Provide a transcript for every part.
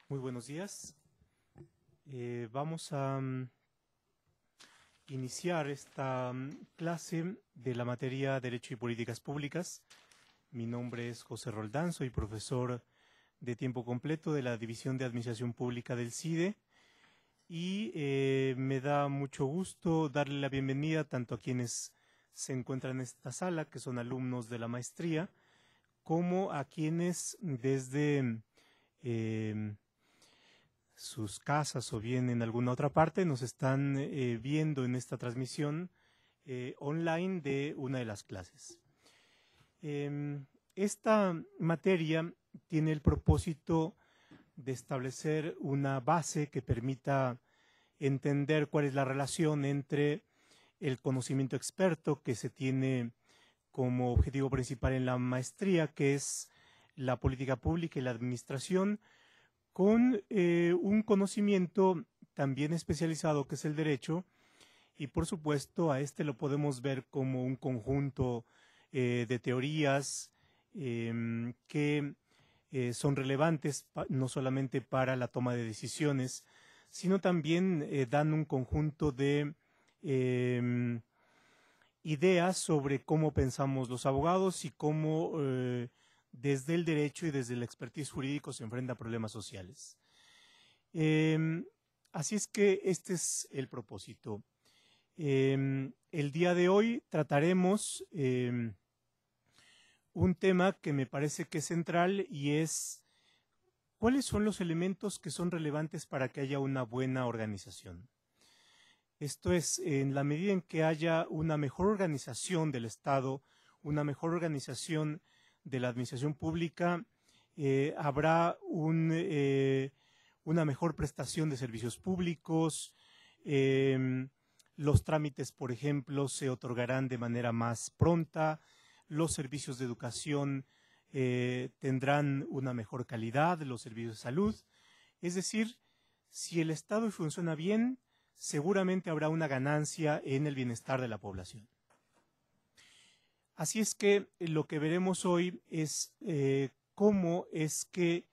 Muy buenos días. Vamos a iniciar esta clase de la materia Derecho y Políticas Públicas. Mi nombre es José Roldán, soy profesor de tiempo completo de la División de Administración Pública del CIDE y me da mucho gusto darle la bienvenida tanto a quienes se encuentran en esta sala, que son alumnos de la maestría, como a quienes desde sus casas o bien en alguna otra parte nos están viendo en esta transmisión online de una de las clases. Esta materia tiene el propósito de establecer una base que permita entender cuál es la relación entre el conocimiento experto que se tiene como objetivo principal en la maestría, que es la política pública y la administración, con un conocimiento también especializado que es el derecho, y por supuesto a este lo podemos ver como un conjunto de teorías que son relevantes no solamente para la toma de decisiones, sino también dan un conjunto de ideas sobre cómo pensamos los abogados y cómo desde el derecho y desde el expertise jurídico se enfrenta a problemas sociales. Así es que este es el propósito. El día de hoy trataremos un tema que me parece que es central y es ¿cuáles son los elementos que son relevantes para que haya una buena organización? Esto es, en la medida en que haya una mejor organización del Estado, una mejor organización de la administración pública, habrá una mejor prestación de servicios públicos, los trámites, por ejemplo, se otorgarán de manera más pronta, los servicios de educación tendrán una mejor calidad, los servicios de salud. Es decir, si el Estado funciona bien, seguramente habrá una ganancia en el bienestar de la población. Así es que lo que veremos hoy es cómo es que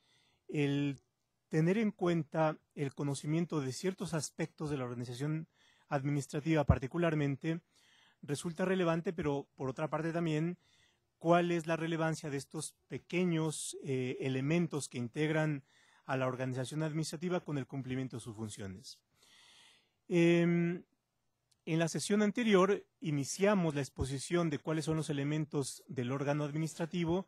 el tener en cuenta el conocimiento de ciertos aspectos de la organización administrativa particularmente resulta relevante, pero por otra parte también cuál es la relevancia de estos pequeños elementos que integran a la organización administrativa con el cumplimiento de sus funciones. En la sesión anterior iniciamos la exposición de cuáles son los elementos del órgano administrativo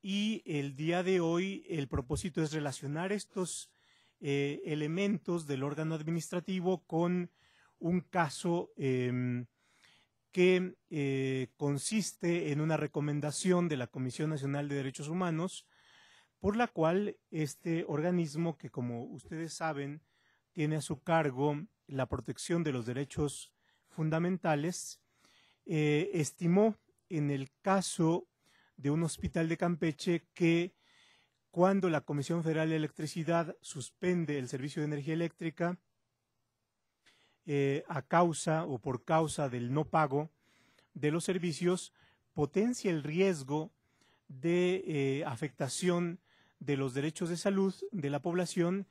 y el día de hoy el propósito es relacionar estos elementos del órgano administrativo con un caso que consiste en una recomendación de la Comisión Nacional de Derechos Humanos, por la cual este organismo, que como ustedes saben, tiene a su cargo la protección de los derechos fundamentales, estimó en el caso de un hospital de Campeche que cuando la Comisión Federal de Electricidad suspende el servicio de energía eléctrica a causa o por causa del no pago de los servicios, potencia el riesgo de afectación de los derechos de salud de la población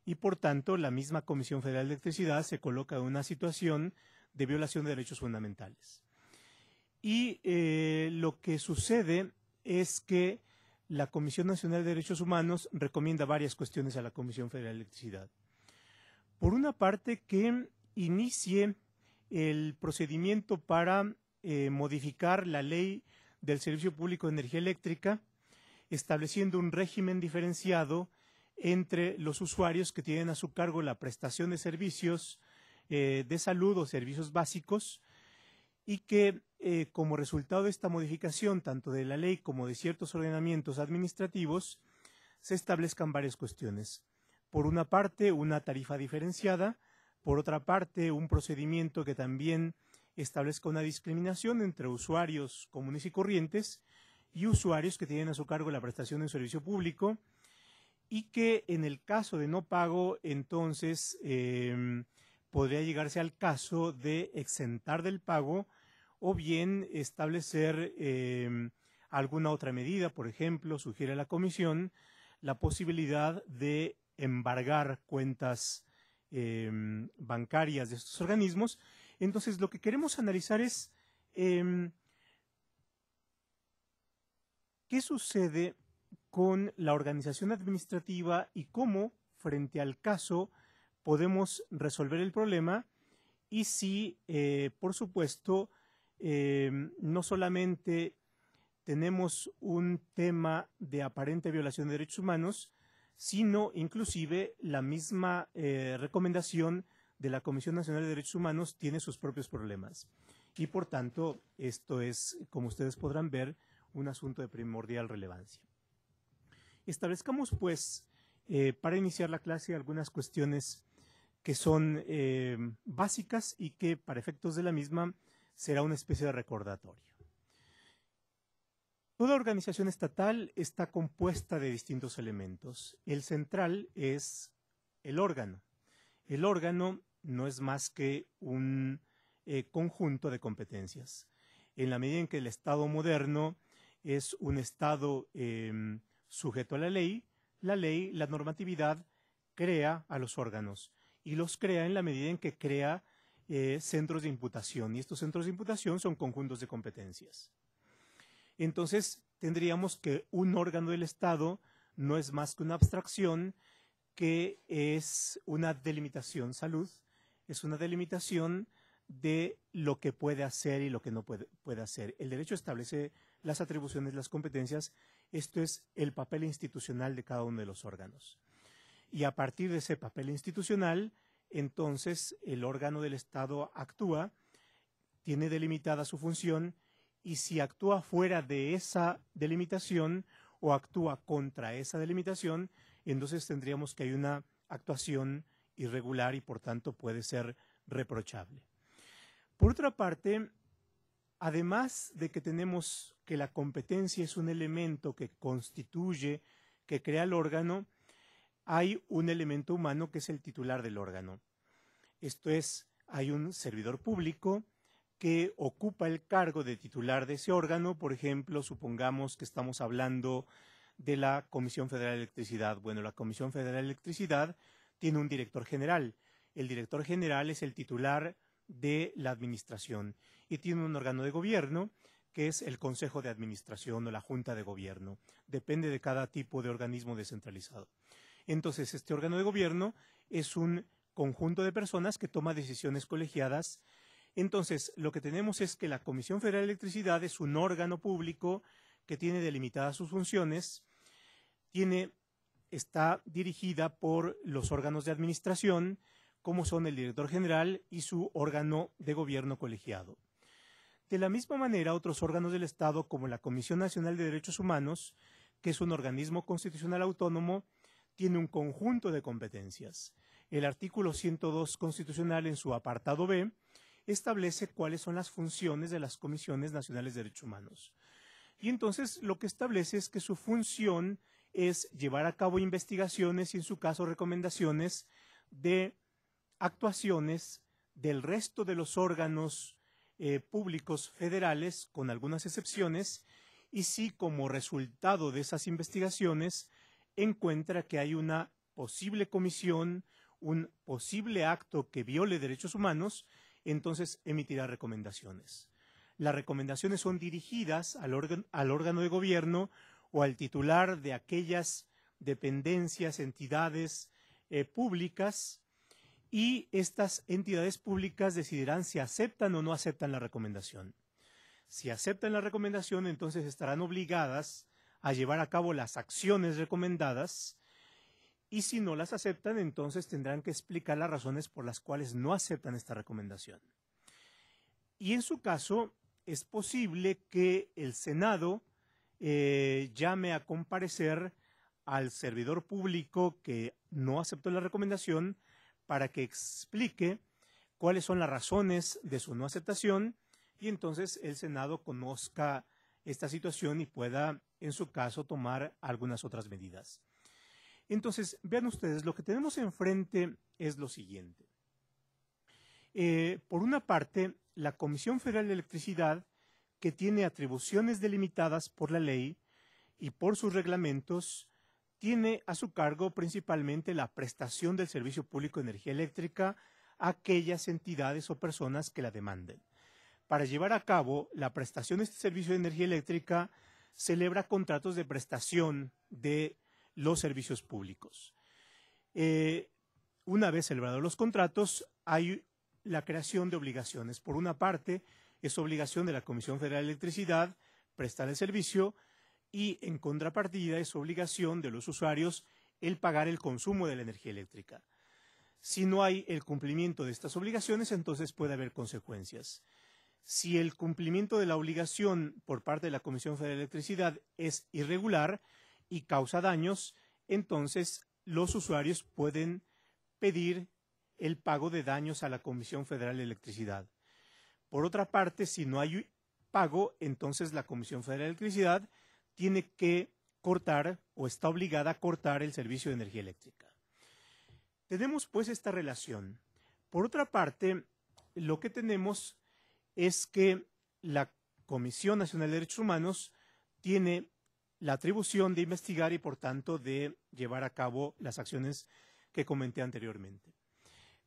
y por tanto la misma Comisión Federal de Electricidad se coloca en una situación de violación de derechos fundamentales. Y lo que sucede es que la Comisión Nacional de Derechos Humanos recomienda varias cuestiones a la Comisión Federal de Electricidad. Por una parte, que inicie el procedimiento para modificar la ley del Servicio Público de Energía Eléctrica, estableciendo un régimen diferenciado entre los usuarios que tienen a su cargo la prestación de servicios de salud o servicios básicos y que como resultado de esta modificación tanto de la ley como de ciertos ordenamientos administrativos se establezcan varias cuestiones. Por una parte, una tarifa diferenciada, por otra parte, un procedimiento que también establezca una discriminación entre usuarios comunes y corrientes y usuarios que tienen a su cargo la prestación de un servicio público y que en el caso de no pago, entonces podría llegarse al caso de exentar del pago o bien establecer alguna otra medida. Por ejemplo, sugiere la Comisión la posibilidad de embargar cuentas bancarias de estos organismos. Entonces, lo que queremos analizar es qué sucede con la organización administrativa y cómo, frente al caso, podemos resolver el problema y si, por supuesto, no solamente tenemos un tema de aparente violación de derechos humanos, sino inclusive la misma recomendación de la Comisión Nacional de Derechos Humanos tiene sus propios problemas. Y por tanto, esto es, como ustedes podrán ver, un asunto de primordial relevancia. Establezcamos, pues, para iniciar la clase, algunas cuestiones que son básicas y que, para efectos de la misma, será una especie de recordatorio. Toda organización estatal está compuesta de distintos elementos. El central es el órgano. El órgano no es más que un conjunto de competencias. En la medida en que el Estado moderno es un Estado sujeto a la ley, la normatividad, crea a los órganos y los crea en la medida en que crea centros de imputación. Y estos centros de imputación son conjuntos de competencias. Entonces, tendríamos que un órgano del Estado no es más que una abstracción que es una delimitación, salud, es una delimitación de lo que puede hacer y lo que no puede hacer. El derecho establece las atribuciones, las competencias, esto es el papel institucional de cada uno de los órganos. Y a partir de ese papel institucional, entonces el órgano del Estado actúa, tiene delimitada su función, y si actúa fuera de esa delimitación o actúa contra esa delimitación, entonces tendríamos que hay una actuación irregular y por tanto puede ser reprochable. Por otra parte, además de que tenemos que la competencia es un elemento que constituye, que crea el órgano, hay un elemento humano que es el titular del órgano. Esto es, hay un servidor público que ocupa el cargo de titular de ese órgano. Por ejemplo, supongamos que estamos hablando de la Comisión Federal de Electricidad. Bueno, la Comisión Federal de Electricidad tiene un director general. El director general es el titular de la administración y tiene un órgano de gobierno que es el Consejo de Administración o la Junta de Gobierno. Depende de cada tipo de organismo descentralizado. Entonces, este órgano de gobierno es un conjunto de personas que toma decisiones colegiadas. Entonces, lo que tenemos es que la Comisión Federal de Electricidad es un órgano público que tiene delimitadas sus funciones, está dirigida por los órganos de administración, como son el director general y su órgano de gobierno colegiado. De la misma manera, otros órganos del Estado, como la Comisión Nacional de Derechos Humanos, que es un organismo constitucional autónomo, tiene un conjunto de competencias. El artículo 102 constitucional, en su apartado B, establece cuáles son las funciones de las Comisiones Nacionales de Derechos Humanos. Y entonces lo que establece es que su función es llevar a cabo investigaciones y, en su caso, recomendaciones de actuaciones del resto de los órganos públicos federales, con algunas excepciones, y si como resultado de esas investigaciones encuentra que hay una posible comisión, un posible acto que viole derechos humanos, entonces emitirá recomendaciones. Las recomendaciones son dirigidas al órgano de gobierno o al titular de aquellas dependencias, entidades públicas, y estas entidades públicas decidirán si aceptan o no aceptan la recomendación. Si aceptan la recomendación, entonces estarán obligadas a llevar a cabo las acciones recomendadas, y si no las aceptan, entonces tendrán que explicar las razones por las cuales no aceptan esta recomendación. Y en su caso, es posible que el Senado llame a comparecer al servidor público que no aceptó la recomendación para que explique cuáles son las razones de su no aceptación, y entonces el Senado conozca esta situación y pueda, en su caso, tomar algunas otras medidas. Entonces, vean ustedes, lo que tenemos enfrente es lo siguiente. Por una parte, la Comisión Federal de Electricidad, que tiene atribuciones delimitadas por la ley y por sus reglamentos, tiene a su cargo principalmente la prestación del servicio público de energía eléctrica a aquellas entidades o personas que la demanden. Para llevar a cabo la prestación de este servicio de energía eléctrica, celebra contratos de prestación de los servicios públicos. Una vez celebrados los contratos, hay la creación de obligaciones. Por una parte, es obligación de la Comisión Federal de Electricidad prestar el servicio, y en contrapartida es obligación de los usuarios el pagar el consumo de la energía eléctrica. Si no hay el cumplimiento de estas obligaciones, entonces puede haber consecuencias. Si el cumplimiento de la obligación por parte de la Comisión Federal de Electricidad es irregular y causa daños, entonces los usuarios pueden pedir el pago de daños a la Comisión Federal de Electricidad. Por otra parte, si no hay pago, entonces la Comisión Federal de Electricidad tiene que cortar o está obligada a cortar el servicio de energía eléctrica. Tenemos pues esta relación. Por otra parte, lo que tenemos es que la Comisión Nacional de Derechos Humanos tiene la atribución de investigar y por tanto de llevar a cabo las acciones que comenté anteriormente.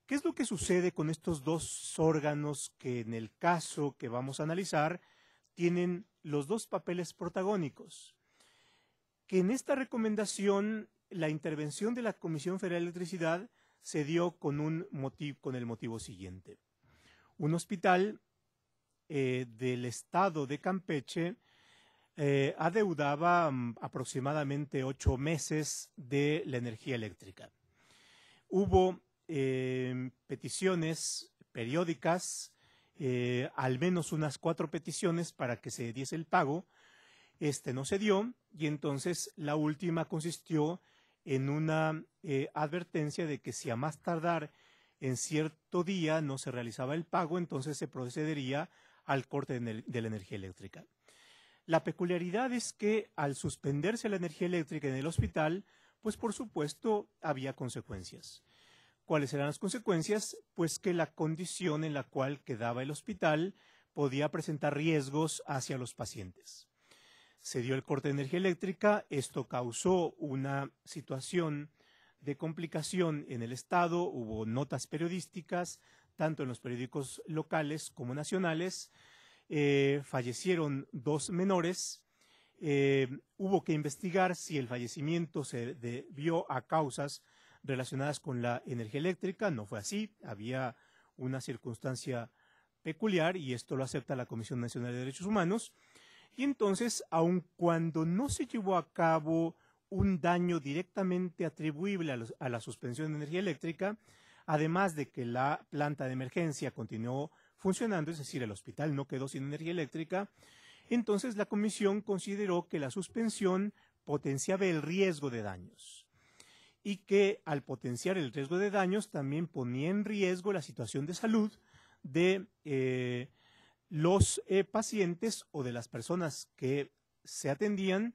¿Qué es lo que sucede con estos dos órganos que en el caso que vamos a analizar tienen los dos papeles protagónicos? Que en esta recomendación la intervención de la Comisión Federal de Electricidad se dio con el motivo siguiente. Un hospital del estado de Campeche adeudaba aproximadamente 8 meses de la energía eléctrica. Hubo peticiones periódicas, al menos unas 4 peticiones para que se diese el pago. No se dio, y entonces la última consistió en una advertencia de que si a más tardar en cierto día no se realizaba el pago, entonces se procedería al corte de la energía eléctrica. La peculiaridad es que al suspenderse la energía eléctrica en el hospital, pues por supuesto había consecuencias. ¿Cuáles eran las consecuencias? Pues que la condición en la cual quedaba el hospital podía presentar riesgos hacia los pacientes. Se dio el corte de energía eléctrica, esto causó una situación de complicación en el estado, hubo notas periodísticas, tanto en los periódicos locales como nacionales, fallecieron 2 menores, hubo que investigar si el fallecimiento se debió a causas relacionadas con la energía eléctrica. No fue así, había una circunstancia peculiar y esto lo acepta la Comisión Nacional de Derechos Humanos. Y entonces, aun cuando no se llevó a cabo un daño directamente atribuible a la suspensión de energía eléctrica, además de que la planta de emergencia continuó funcionando, es decir, el hospital no quedó sin energía eléctrica, entonces la comisión consideró que la suspensión potenciaba el riesgo de daños y que al potenciar el riesgo de daños también ponía en riesgo la situación de salud de los pacientes o de las personas que se atendían,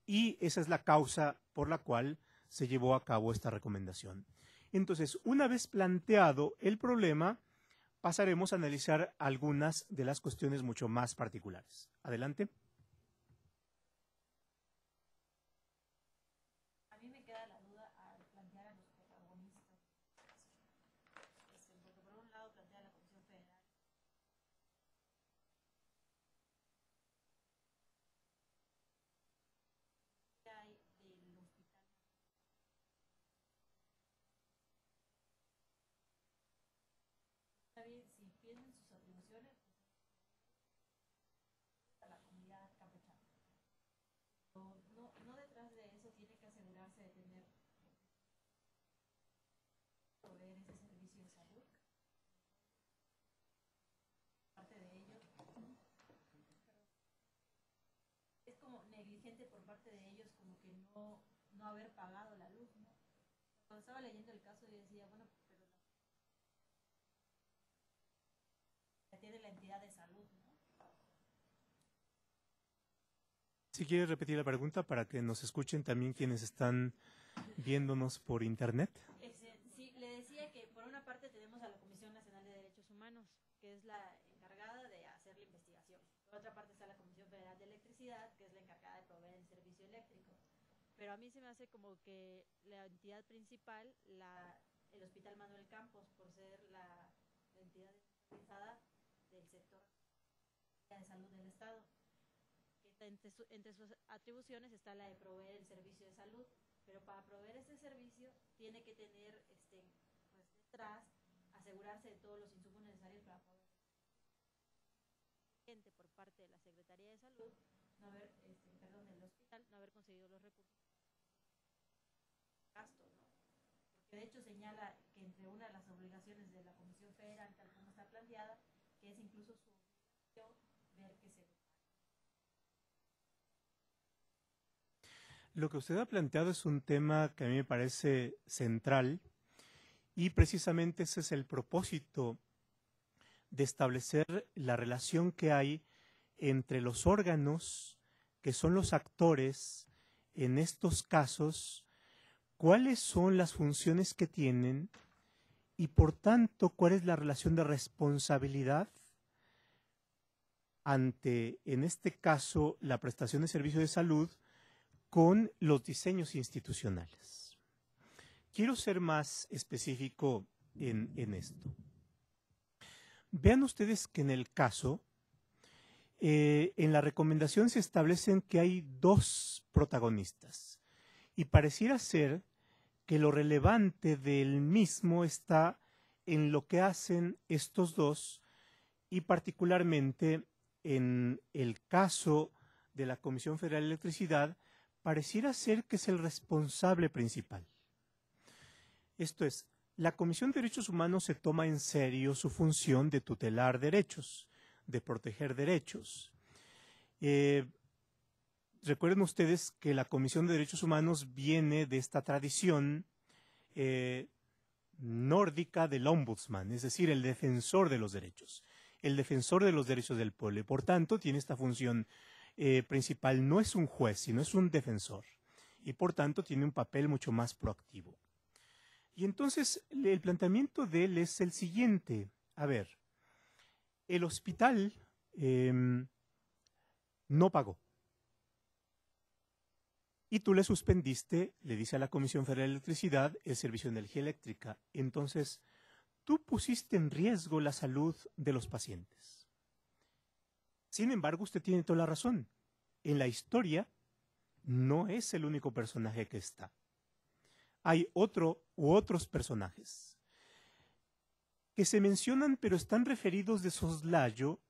y esa es la causa por la cual se llevó a cabo esta recomendación. Entonces, una vez planteado el problema, pasaremos a analizar algunas de las cuestiones mucho más particulares. Adelante. A mí me queda la duda al plantear a los protagonistas, porque por un lado plantea la Comisión Federal hay del hospital. Está bien, si piensan sus atribuciones, a la comunidad campechana. No detrás de eso tiene que asegurarse de tener proveer ese servicio de salud. Parte de ello es como negligente por parte de ellos, como que no haber pagado la luz, ¿no? Cuando estaba leyendo el caso yo decía, bueno, pero la tiene la entidad de salud, ¿no? Si quieres repetir la pregunta para que nos escuchen también quienes están viéndonos por internet. Sí, le decía que por una parte tenemos a la Comisión Nacional de Derechos Humanos, que es la encargada de hacer la investigación. Por otra parte está la Comisión Federal de Electricidad, que es la encargada de proveer el servicio eléctrico. pero a mí se me hace como que la entidad principal, el Hospital Manuel Campos, por ser la entidad especializada del sector de salud del Estado, que entre sus atribuciones está la de proveer el servicio de salud, pero para proveer ese servicio tiene que tener pues detrás asegurarse de todos los insumos necesarios para poder gente por parte de la Secretaría de Salud no haber perdón, del hospital no haber conseguido los recursos gastos, ¿no? Porque de hecho señala que entre una de las obligaciones de la Comisión Federal, tal como está planteada, que es incluso su obligación ver que se... Lo que usted ha planteado es un tema que a mí me parece central y precisamente ese es el propósito de establecer la relación que hay entre los órganos que son los actores en estos casos, cuáles son las funciones que tienen y por tanto cuál es la relación de responsabilidad ante, en este caso, la prestación de servicio de salud con los diseños institucionales. Quiero ser más específico en esto. Vean ustedes que en el caso, en la recomendación se establecen que hay dos protagonistas y pareciera ser que lo relevante del mismo está en lo que hacen estos dos y particularmente en el caso de la Comisión Federal de Electricidad pareciera ser que es el responsable principal. Esto es, la Comisión de Derechos Humanos se toma en serio su función de tutelar derechos, de proteger derechos. Recuerden ustedes que la Comisión de Derechos Humanos viene de esta tradición nórdica del ombudsman, es decir, el defensor de los derechos, el defensor de los derechos del pueblo, y por tanto tiene esta función principal, no es un juez, sino es un defensor, y por tanto tiene un papel mucho más proactivo. Y entonces el planteamiento de él es el siguiente, a ver, el hospital no pagó. Y tú le suspendiste, le dice a la Comisión Federal de Electricidad, el servicio de energía eléctrica. Entonces, tú pusiste en riesgo la salud de los pacientes. Sin embargo, usted tiene toda la razón. En la historia no es el único personaje que está. Hay otro u otros personajes que se mencionan pero están referidos de soslayo,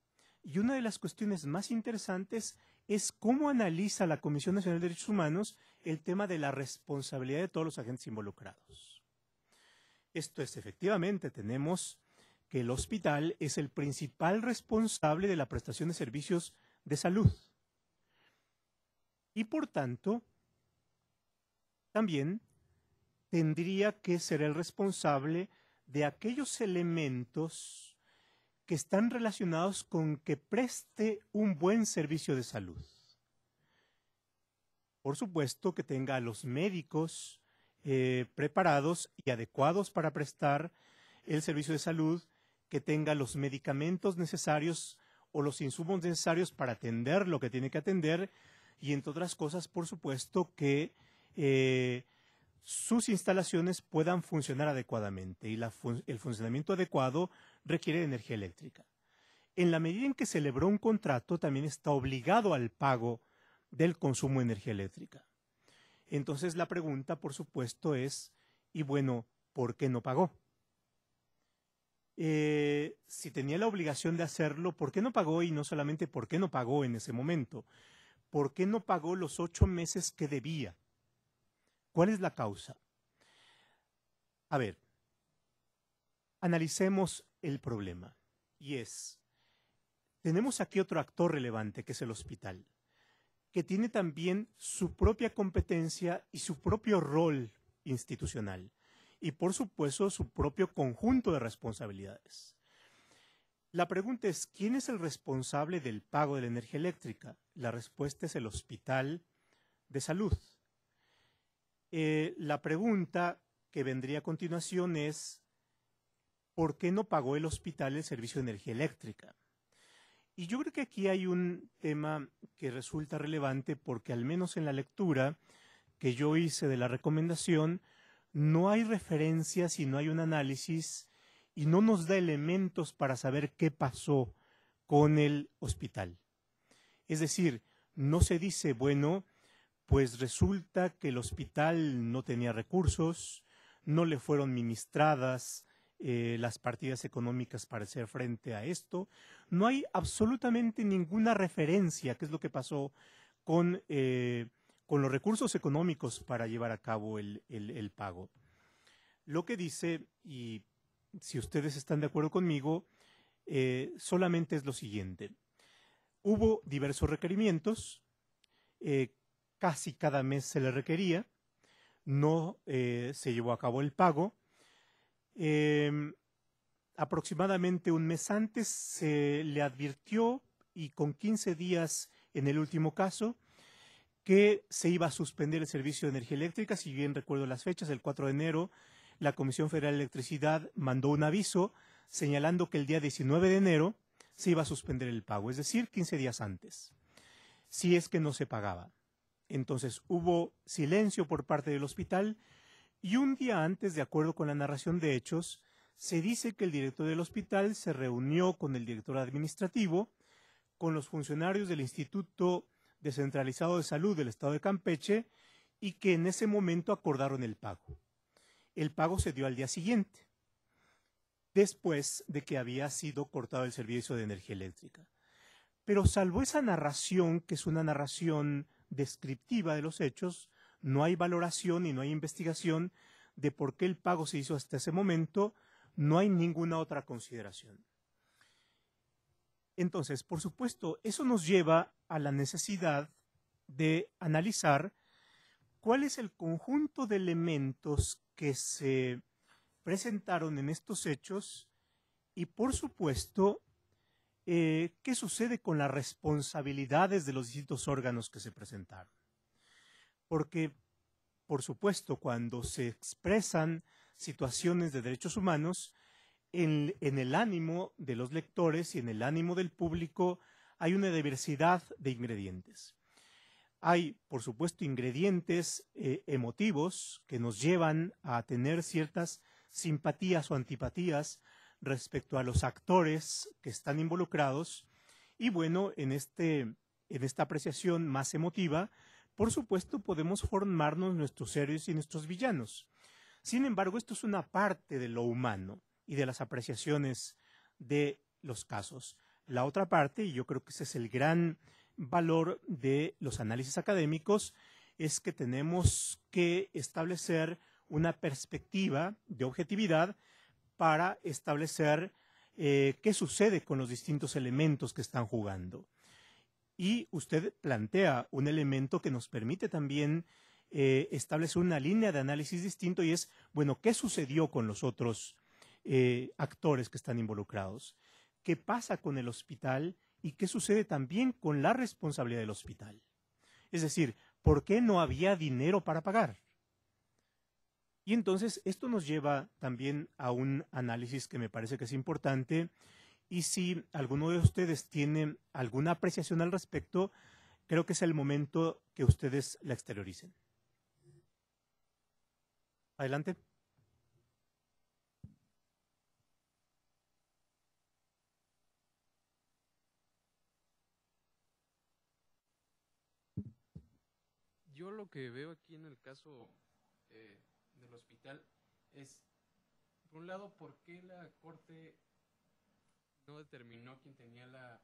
y una de las cuestiones más interesantes es cómo analiza la Comisión Nacional de Derechos Humanos el tema de la responsabilidad de todos los agentes involucrados. Esto es, efectivamente, tenemos que el hospital es el principal responsable de la prestación de servicios de salud. Y por tanto, también tendría que ser el responsable de aquellos elementos que están relacionados con que preste un buen servicio de salud. Por supuesto que tenga a los médicos preparados y adecuados para prestar el servicio de salud, que tenga los medicamentos necesarios o los insumos necesarios para atender lo que tiene que atender y, entre otras cosas, por supuesto, que sus instalaciones puedan funcionar adecuadamente y el funcionamiento adecuado requiere de energía eléctrica. En la medida en que celebró un contrato, también está obligado al pago del consumo de energía eléctrica. Entonces la pregunta, por supuesto, es, y bueno, ¿por qué no pagó? Si tenía la obligación de hacerlo, ¿por qué no pagó? Y no solamente por qué no pagó en ese momento, ¿por qué no pagó los 8 meses que debía? ¿Cuál es la causa? A ver, analicemos el problema. Y es, tenemos aquí otro actor relevante, que es el hospital, que tiene también su propia competencia y su propio rol institucional. Y por supuesto, su propio conjunto de responsabilidades. La pregunta es, ¿quién es el responsable del pago de la energía eléctrica? La respuesta es el Hospital de Salud. La pregunta que vendría a continuación es, ¿por qué no pagó el hospital el servicio de energía eléctrica? Y yo creo que aquí hay un tema que resulta relevante porque al menos en la lectura que yo hice de la recomendación, no hay referencias y no hay un análisis y no nos da elementos para saber qué pasó con el hospital. Es decir, no se dice, bueno, pues resulta que el hospital no tenía recursos, no le fueron ministradas las partidas económicas para hacer frente a esto. No hay absolutamente ninguna referencia, qué es lo que pasó con los recursos económicos para llevar a cabo el pago. Lo que dice, y si ustedes están de acuerdo conmigo, solamente es lo siguiente. Hubo diversos requerimientos, casi cada mes se le requería, no se llevó a cabo el pago. Aproximadamente un mes antes se le advirtió, y con 15 días en el último caso, que se iba a suspender el servicio de energía eléctrica. Si bien recuerdo las fechas, el 4 de enero, la Comisión Federal de Electricidad mandó un aviso señalando que el día 19 de enero se iba a suspender el pago, es decir, 15 días antes, si es que no se pagaba. Entonces hubo silencio por parte del hospital y un día antes, de acuerdo con la narración de hechos, se dice que el director del hospital se reunió con el director administrativo, con los funcionarios del Instituto Descentralizado de Salud del Estado de Campeche y que en ese momento acordaron el pago. El pago se dio al día siguiente, después de que había sido cortado el servicio de energía eléctrica. Pero salvo esa narración, que es una narración descriptiva de los hechos, no hay valoración y no hay investigación de por qué el pago se hizo hasta ese momento, no hay ninguna otra consideración. Entonces, por supuesto, eso nos lleva a la necesidad de analizar cuál es el conjunto de elementos que se presentaron en estos hechos y, por supuesto, qué sucede con las responsabilidades de los distintos órganos que se presentaron. Porque, por supuesto, cuando se expresan situaciones de derechos humanos, en el ánimo de los lectores y en el ánimo del público hay una diversidad de ingredientes. Hay, por supuesto, ingredientes emotivos que nos llevan a tener ciertas simpatías o antipatías respecto a los actores que están involucrados. Y bueno, en esta apreciación más emotiva, por supuesto, podemos formarnos nuestros héroes y nuestros villanos. Sin embargo, esto es una parte de lo humano y de las apreciaciones de los casos. La otra parte, y yo creo que ese es el gran valor de los análisis académicos, es que tenemos que establecer una perspectiva de objetividad para establecer qué sucede con los distintos elementos que están jugando. Y usted plantea un elemento que nos permite también establecer una línea de análisis distinto, y es, bueno, ¿qué sucedió con los otros actores que están involucrados? ¿Qué pasa con el hospital y qué sucede también con la responsabilidad del hospital? Es decir, ¿por qué no había dinero para pagar? Y entonces esto nos lleva también a un análisis que me parece que es importante, y si alguno de ustedes tiene alguna apreciación al respecto, creo que es el momento que ustedes la exterioricen. Adelante. Yo lo que veo aquí en el caso del hospital es, por un lado, por qué la Corte no determinó quién tenía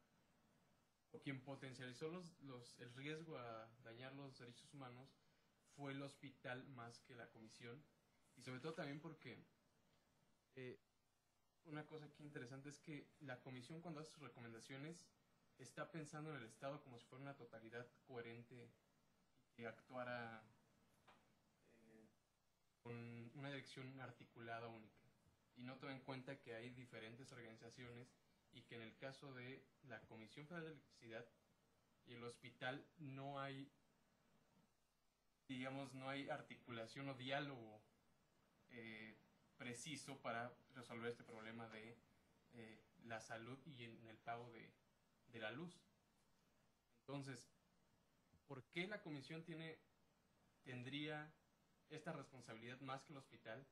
o quien potencializó el riesgo a dañar los derechos humanos fue el hospital más que la comisión. Y sobre todo también porque una cosa aquí interesante es que la comisión, cuando hace sus recomendaciones, está pensando en el Estado como si fuera una totalidad coherente que actuara con una dirección articulada única, y no toma en cuenta que hay diferentes organizaciones y que en el caso de la Comisión Federal de Electricidad y el hospital no hay, digamos, no hay articulación o diálogo preciso para resolver este problema de la salud y en el pago de la luz. Entonces, ¿por qué la comisión tiene tendría esta responsabilidad más que el hospital?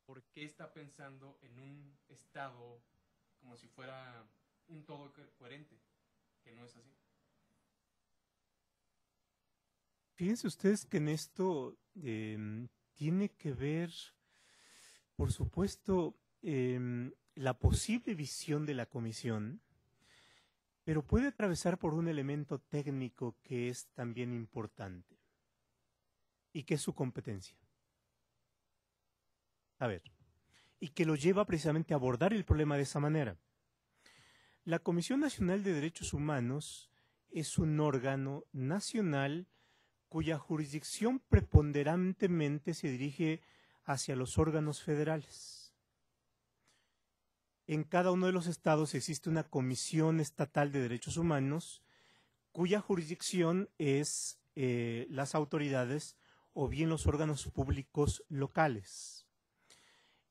¿Por qué está pensando en un Estado como si fuera un todo coherente? Que no es así. Fíjense ustedes que en esto tiene que ver, por supuesto, la posible visión de la comisión, pero puede atravesar por un elemento técnico que es también importante y que es su competencia. A ver, y que lo lleva precisamente a abordar el problema de esa manera. La Comisión Nacional de Derechos Humanos es un órgano nacional cuya jurisdicción preponderantemente se dirige hacia los órganos federales. En cada uno de los estados existe una Comisión Estatal de Derechos Humanos cuya jurisdicción es las autoridades o bien los órganos públicos locales.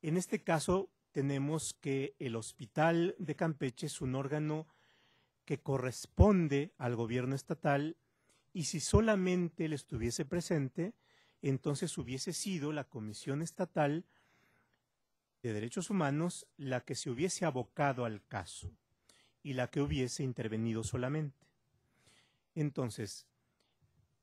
En este caso tenemos que el Hospital de Campeche es un órgano que corresponde al gobierno estatal, y si solamente él estuviese presente, entonces hubiese sido la Comisión Estatal de Derechos Humanos la que se hubiese abocado al caso y la que hubiese intervenido solamente. Entonces,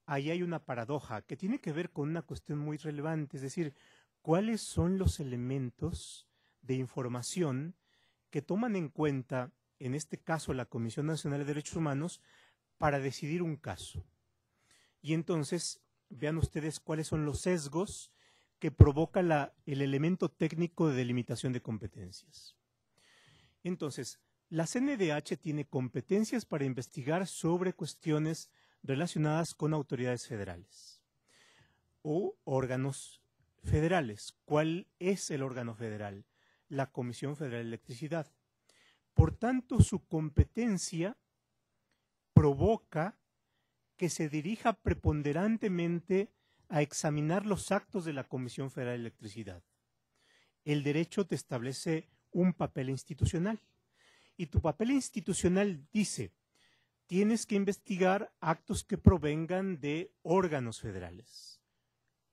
ahí hay una paradoja que tiene que ver con una cuestión muy relevante, es decir, ¿cuáles son los elementos de información que toman en cuenta, en este caso, la Comisión Nacional de Derechos Humanos, para decidir un caso? Y entonces, vean ustedes cuáles son los sesgos que provoca el elemento técnico de delimitación de competencias. Entonces, la CNDH tiene competencias para investigar sobre cuestiones relacionadas con autoridades federales o órganos federales. ¿Cuál es el órgano federal? La Comisión Federal de Electricidad. Por tanto, su competencia provoca que se dirija preponderantemente a examinar los actos de la Comisión Federal de Electricidad. El derecho te establece un papel institucional y tu papel institucional dice, tienes que investigar actos que provengan de órganos federales.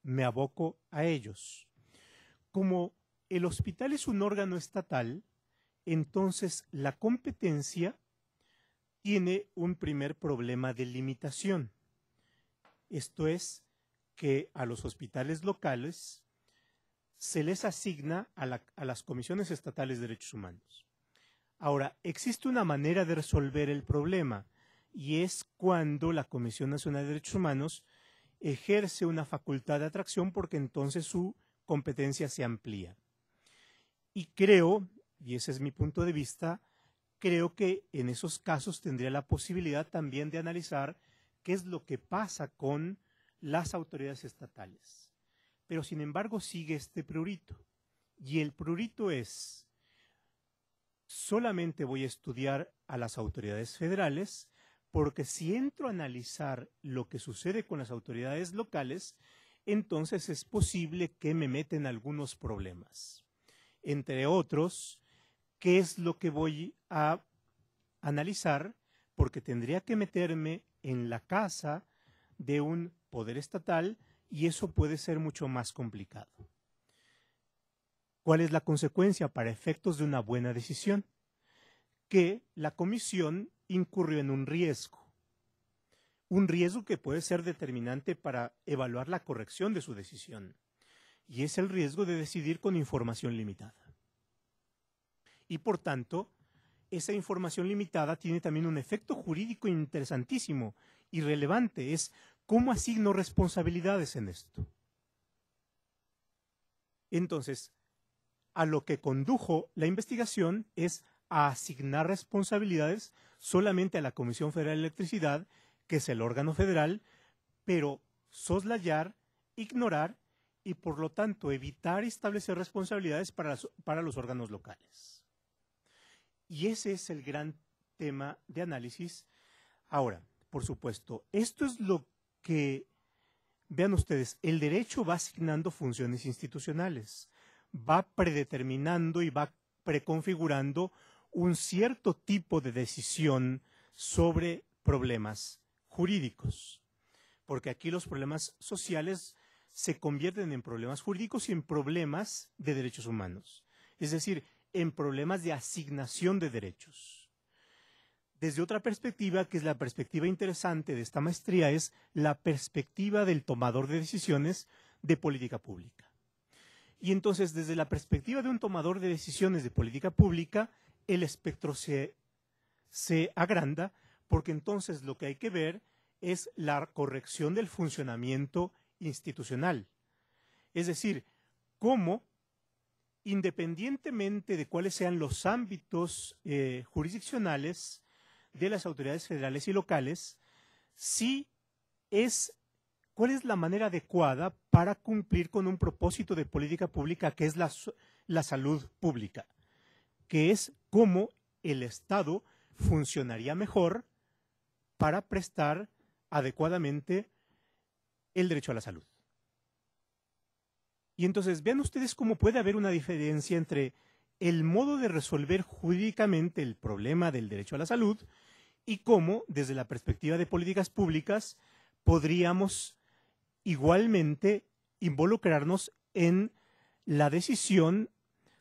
Me aboco a ellos. Como el hospital es un órgano estatal, entonces la competencia tiene un primer problema de limitación. Esto es que a los hospitales locales se les asigna a las comisiones estatales de derechos humanos. Ahora, existe una manera de resolver el problema y es cuando la Comisión Nacional de Derechos Humanos ejerce una facultad de atracción porque entonces su competencia se amplía. Y creo, y ese es mi punto de vista, creo que en esos casos tendría la posibilidad también de analizar qué es lo que pasa con las autoridades estatales. Pero sin embargo sigue este prurito. Y el prurito es, solamente voy a estudiar a las autoridades federales, porque si entro a analizar lo que sucede con las autoridades locales, entonces es posible que me meten algunos problemas. Entre otros, ¿qué es lo que voy a analizar? Porque tendría que meterme en la casa de un poder estatal y eso puede ser mucho más complicado. ¿Cuál es la consecuencia para efectos de una buena decisión? Que la comisión incurrió en un riesgo que puede ser determinante para evaluar la corrección de su decisión, y es el riesgo de decidir con información limitada. Y por tanto, esa información limitada tiene también un efecto jurídico interesantísimo y relevante, es cómo asigno responsabilidades en esto. Entonces, a lo que condujo la investigación es a asignar responsabilidades solamente a la Comisión Federal de Electricidad, que es el órgano federal, pero soslayar, ignorar y por lo tanto evitar establecer responsabilidades para los órganos locales. Y ese es el gran tema de análisis. Ahora, por supuesto, esto es lo que, vean ustedes, el derecho va asignando funciones institucionales, va predeterminando y va preconfigurando un cierto tipo de decisión sobre problemas jurídicos. porque aquí los problemas sociales se convierten en problemas jurídicos y en problemas de derechos humanos, es decir, en problemas de asignación de derechos. Desde otra perspectiva, que es la perspectiva interesante de esta maestría, es la perspectiva del tomador de decisiones de política pública. Y entonces, desde la perspectiva de un tomador de decisiones de política pública, el espectro se agranda, porque entonces lo que hay que ver es la corrección del funcionamiento institucional. Es decir, cómo, independientemente de cuáles sean los ámbitos jurisdiccionales de las autoridades federales y locales, cuál es la manera adecuada para cumplir con un propósito de política pública que es la salud pública, que es cómo el Estado funcionaría mejor para prestar adecuadamente el derecho a la salud. Y entonces vean ustedes cómo puede haber una diferencia entre el modo de resolver jurídicamente el problema del derecho a la salud y cómo, desde la perspectiva de políticas públicas, podríamos igualmente involucrarnos en la decisión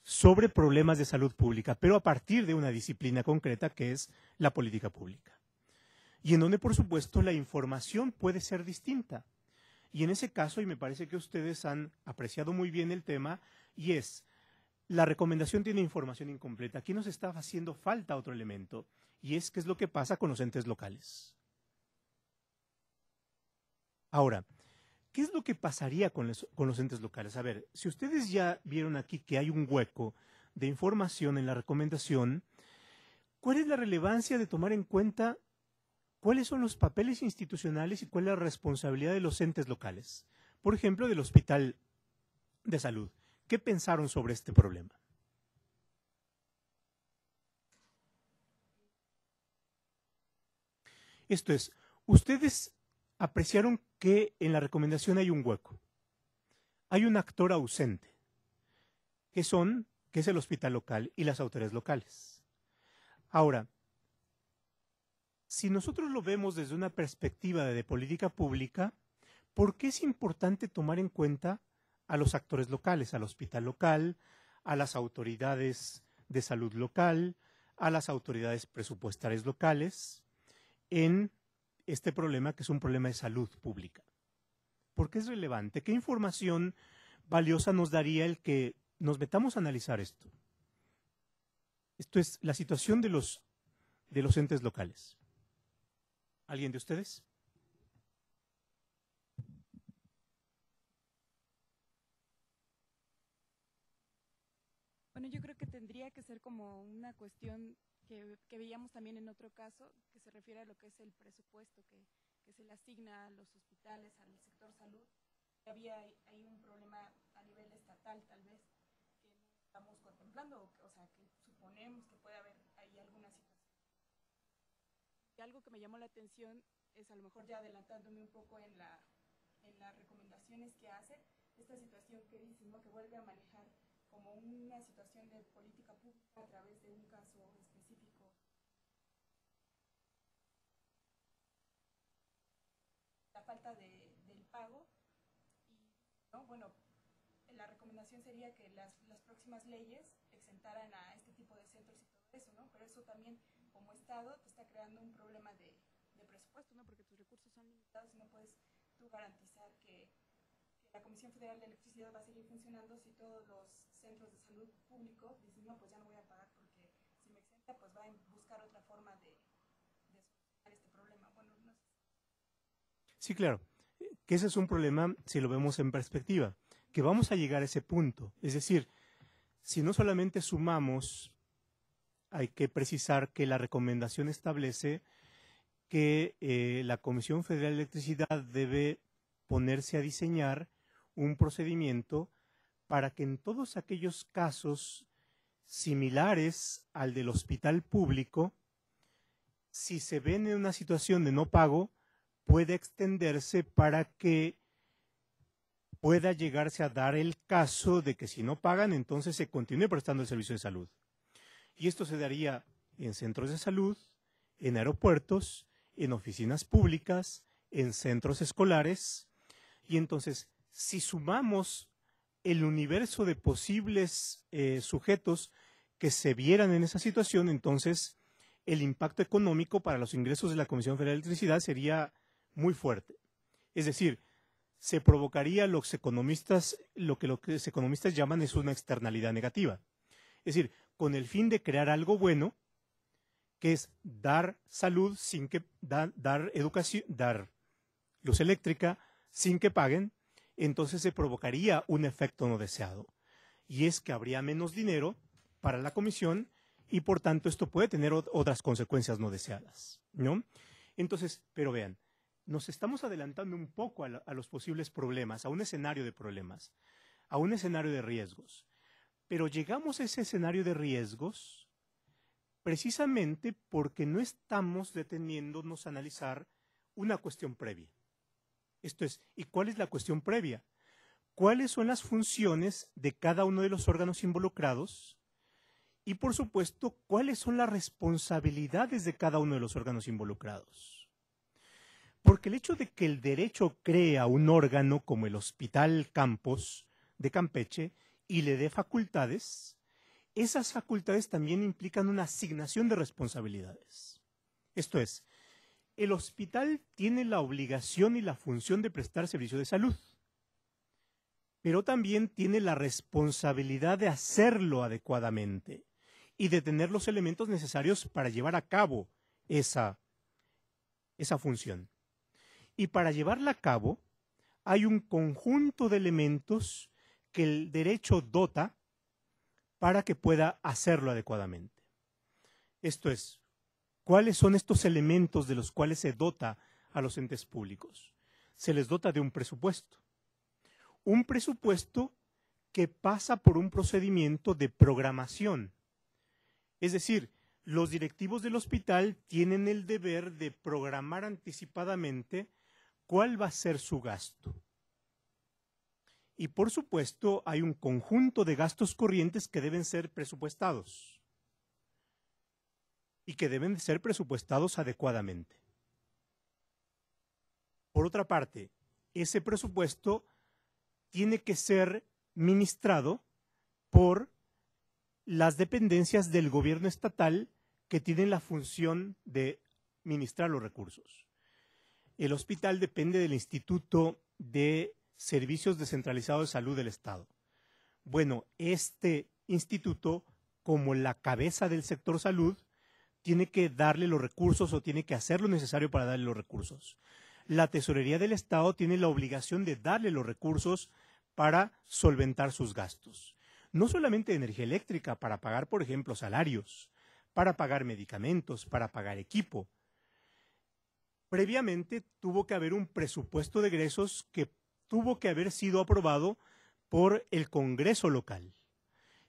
sobre problemas de salud pública, pero a partir de una disciplina concreta que es la política pública. Y en donde, por supuesto, la información puede ser distinta. Y en ese caso, y me parece que ustedes han apreciado muy bien el tema, y es, la recomendación tiene información incompleta. Aquí nos está haciendo falta otro elemento, y es qué es lo que pasa con los entes locales. Ahora, ¿qué es lo que pasaría con los entes locales? A ver, si ustedes ya vieron aquí que hay un hueco de información en la recomendación, ¿cuál es la relevancia de tomar en cuenta cuáles son los papeles institucionales y cuál es la responsabilidad de los entes locales? Por ejemplo, del Hospital de Salud. ¿Qué pensaron sobre este problema? Esto es, ustedes apreciaron que en la recomendación hay un hueco. Hay un actor ausente, que es el hospital local y las autoridades locales. Ahora, si nosotros lo vemos desde una perspectiva de política pública, ¿por qué es importante tomar en cuenta a los actores locales, al hospital local, a las autoridades de salud local, a las autoridades presupuestarias locales, en este problema que es un problema de salud pública? ¿Por qué es relevante? ¿Qué información valiosa nos daría el que nos metamos a analizar esto? Esto es la situación de los entes locales. ¿Alguien de ustedes? Bueno, yo creo que tendría que ser como una cuestión que veíamos también en otro caso, que se refiere a lo que es el presupuesto que se le asigna a los hospitales, al sector salud. Había ahí un problema a nivel estatal, tal vez, que no estamos contemplando, o sea, que suponemos que puede haber ahí alguna situación. Y algo que me llamó la atención es, a lo mejor ya adelantándome un poco en las recomendaciones que hace, esta situación que dice, ¿no?, que vuelve a manejar como una situación de política pública a través de un caso específico. La falta del pago, y, ¿no?, bueno, la recomendación sería que las próximas leyes exentaran a este tipo de centros y todo eso, ¿no? Pero eso también, como Estado, te está creando un problema de presupuesto, ¿no? Porque tus recursos son limitados y no puedes tú garantizar que la Comisión Federal de Electricidad va a seguir funcionando si todos los centros de salud públicos dicen, no, pues ya no voy a pagar porque si me exenta, pues va a buscar otra forma de solucionar este problema. Bueno, no sé. Sí, claro, que ese es un problema si lo vemos en perspectiva, que vamos a llegar a ese punto. Es decir, si no solamente sumamos, hay que precisar que la recomendación establece que la Comisión Federal de Electricidad debe ponerse a diseñar un procedimiento para que en todos aquellos casos similares al del hospital público, si se ven en una situación de no pago, puede extenderse para que pueda llegarse a dar el caso de que si no pagan, entonces se continúe prestando el servicio de salud. Y esto se daría en centros de salud, en aeropuertos, en oficinas públicas, en centros escolares. Y entonces, si sumamos el universo de posibles sujetos que se vieran en esa situación, entonces el impacto económico para los ingresos de la Comisión Federal de Electricidad sería muy fuerte. Es decir, se provocaría lo que los economistas llaman es una externalidad negativa. Es decir, con el fin de crear algo bueno, que es dar salud sin que dar educación, dar luz eléctrica sin que paguen, entonces se provocaría un efecto no deseado. Y es que habría menos dinero para la comisión y por tanto esto puede tener otras consecuencias no deseadas, ¿no? Entonces, pero vean, nos estamos adelantando un poco a los posibles problemas, a un escenario de problemas, a un escenario de riesgos. Pero llegamos a ese escenario de riesgos precisamente porque no estamos deteniéndonos a analizar una cuestión previa. Esto es, ¿y cuál es la cuestión previa? ¿Cuáles son las funciones de cada uno de los órganos involucrados? Y, por supuesto, ¿cuáles son las responsabilidades de cada uno de los órganos involucrados? Porque el hecho de que el derecho crea un órgano como el Hospital Campos de Campeche y le dé facultades, esas facultades también implican una asignación de responsabilidades. Esto es, el hospital tiene la obligación y la función de prestar servicio de salud, pero también tiene la responsabilidad de hacerlo adecuadamente y de tener los elementos necesarios para llevar a cabo esa función. Y para llevarla a cabo hay un conjunto de elementos que el derecho dota para que pueda hacerlo adecuadamente. Esto es, ¿cuáles son estos elementos de los cuales se dota a los entes públicos? Se les dota de un presupuesto. Un presupuesto que pasa por un procedimiento de programación. Es decir, los directivos del hospital tienen el deber de programar anticipadamente cuál va a ser su gasto. Y por supuesto hay un conjunto de gastos corrientes que deben ser presupuestados y que deben ser presupuestados adecuadamente. Por otra parte, ese presupuesto tiene que ser ministrado por las dependencias del gobierno estatal que tienen la función de ministrar los recursos. El hospital depende del Instituto de Servicios Descentralizados de Salud del Estado. Bueno, este instituto, como la cabeza del sector salud, tiene que darle los recursos o tiene que hacer lo necesario para darle los recursos. La Tesorería del Estado tiene la obligación de darle los recursos para solventar sus gastos. No solamente de energía eléctrica, para pagar, por ejemplo, salarios, para pagar medicamentos, para pagar equipo. Previamente tuvo que haber un presupuesto de egresos que tuvo que haber sido aprobado por el Congreso local.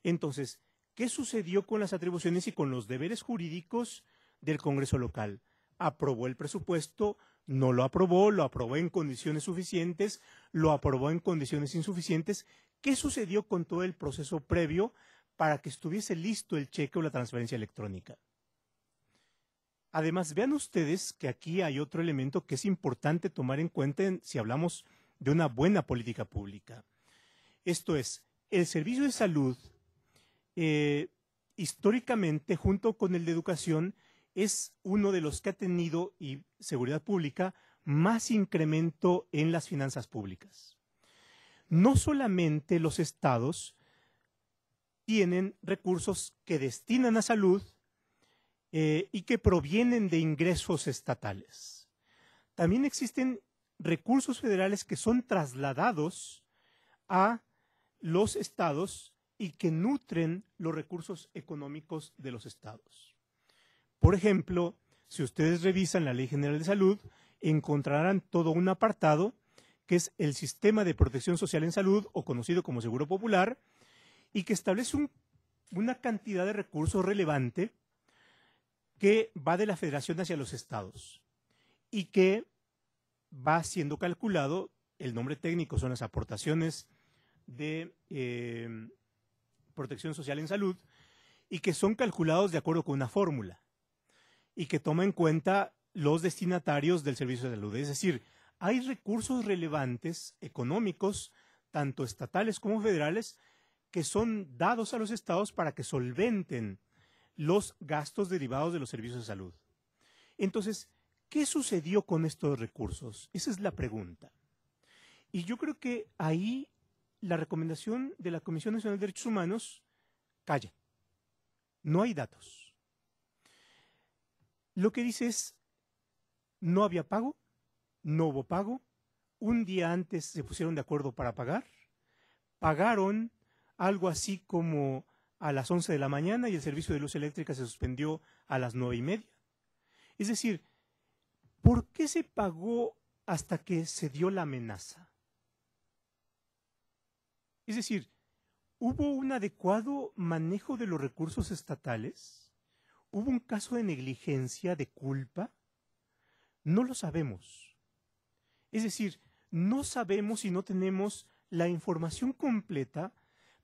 Entonces, ¿qué sucedió con las atribuciones y con los deberes jurídicos del Congreso local? Aprobó el presupuesto, no lo aprobó en condiciones suficientes, lo aprobó en condiciones insuficientes. ¿Qué sucedió con todo el proceso previo para que estuviese listo el cheque o la transferencia electrónica? Además, vean ustedes que aquí hay otro elemento que es importante tomar en cuenta si hablamos de una buena política pública. Esto es, el servicio de salud, históricamente, junto con el de educación, es uno de los que ha tenido, y seguridad pública, más incremento en las finanzas públicas. No solamente los estados tienen recursos que destinan a salud y que provienen de ingresos estatales. También existen recursos federales que son trasladados a los estados y que nutren los recursos económicos de los estados. Por ejemplo, si ustedes revisan la Ley General de Salud, encontrarán todo un apartado que es el Sistema de Protección Social en Salud, o conocido como Seguro Popular, y que establece una cantidad de recursos relevante que va de la Federación hacia los estados y que va siendo calculado, el nombre técnico son las aportaciones de protección social en salud, y que son calculados de acuerdo con una fórmula y que toma en cuenta los destinatarios del servicio de salud. Es decir, hay recursos relevantes económicos, tanto estatales como federales, que son dados a los estados para que solventen los gastos derivados de los servicios de salud. Entonces, ¿qué sucedió con estos recursos? Esa es la pregunta. Y yo creo que ahí la recomendación de la Comisión Nacional de Derechos Humanos calla. No hay datos. Lo que dice es, no había pago, no hubo pago, un día antes se pusieron de acuerdo para pagar, pagaron algo así como a las 11 de la mañana y el servicio de luz eléctrica se suspendió a las 9:30. Es decir, ¿por qué se pagó hasta que se dio la amenaza? Es decir, ¿hubo un adecuado manejo de los recursos estatales? ¿Hubo un caso de negligencia, de culpa? No lo sabemos. Es decir, no sabemos y no tenemos la información completa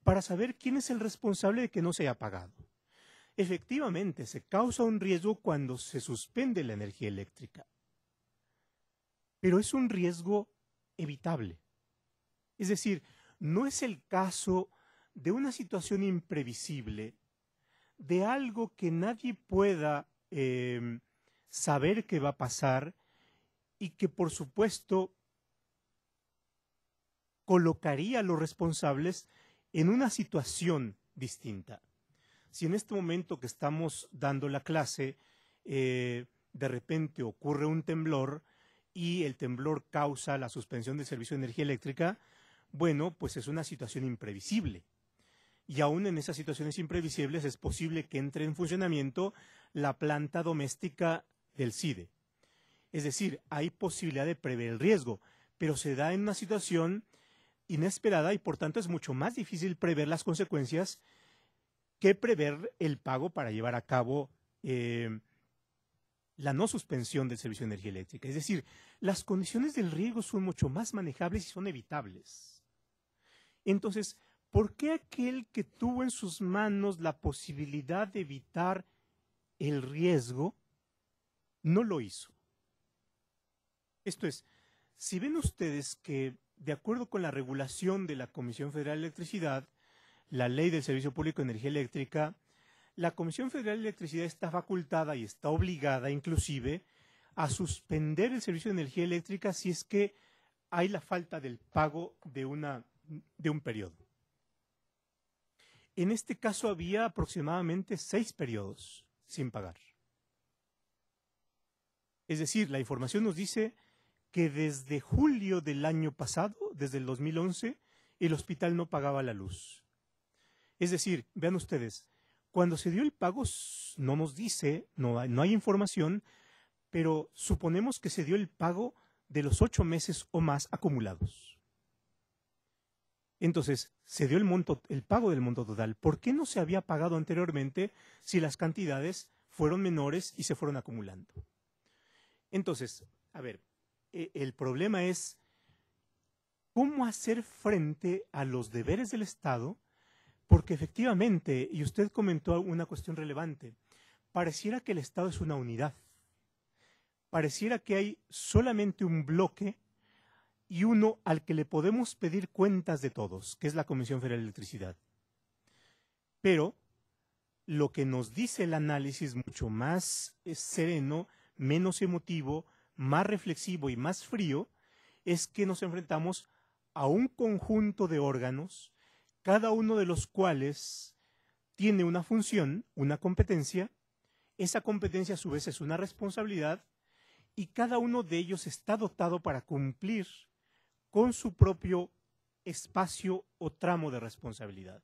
para saber quién es el responsable de que no se haya pagado. Efectivamente, se causa un riesgo cuando se suspende la energía eléctrica, pero es un riesgo evitable. Es decir, no es el caso de una situación imprevisible, de algo que nadie pueda saber que va a pasar y que, por supuesto, colocaría a los responsables en una situación distinta. Si en este momento que estamos dando la clase, de repente ocurre un temblor y el temblor causa la suspensión del servicio de energía eléctrica, bueno, pues es una situación imprevisible. Y aún en esas situaciones imprevisibles es posible que entre en funcionamiento la planta doméstica del CIDE. Es decir, hay posibilidad de prever el riesgo, pero se da en una situación inesperada y por tanto es mucho más difícil prever las consecuencias que prever el pago para llevar a cabo la no suspensión del servicio de energía eléctrica. Es decir, las condiciones del riesgo son mucho más manejables y son evitables. Entonces, ¿por qué aquel que tuvo en sus manos la posibilidad de evitar el riesgo no lo hizo? Esto es, si ven ustedes que, de acuerdo con la regulación de la Comisión Federal de Electricidad, la Ley del Servicio Público de Energía Eléctrica, la Comisión Federal de Electricidad está facultada y está obligada, inclusive, a suspender el servicio de energía eléctrica si es que hay la falta del pago de un periodo. En este caso había aproximadamente 6 periodos sin pagar. Es decir, la información nos dice que desde julio del año pasado, desde el 2011, el hospital no pagaba la luz. Es decir, vean ustedes, cuando se dio el pago no nos dice, no hay información, pero suponemos que se dio el pago de los 8 meses o más acumulados. Entonces, se dio el pago del monto total. ¿Por qué no se había pagado anteriormente si las cantidades fueron menores y se fueron acumulando? Entonces, a ver, el problema es cómo hacer frente a los deberes del Estado, porque efectivamente, y usted comentó una cuestión relevante, pareciera que el Estado es una unidad. Pareciera que hay solamente un bloque y uno al que le podemos pedir cuentas de todos, que es la Comisión Federal de Electricidad. Pero lo que nos dice el análisis mucho más sereno, menos emotivo, más reflexivo y más frío, es que nos enfrentamos a un conjunto de órganos, cada uno de los cuales tiene una función, una competencia, esa competencia a su vez es una responsabilidad, y cada uno de ellos está dotado para cumplir con su propio espacio o tramo de responsabilidad.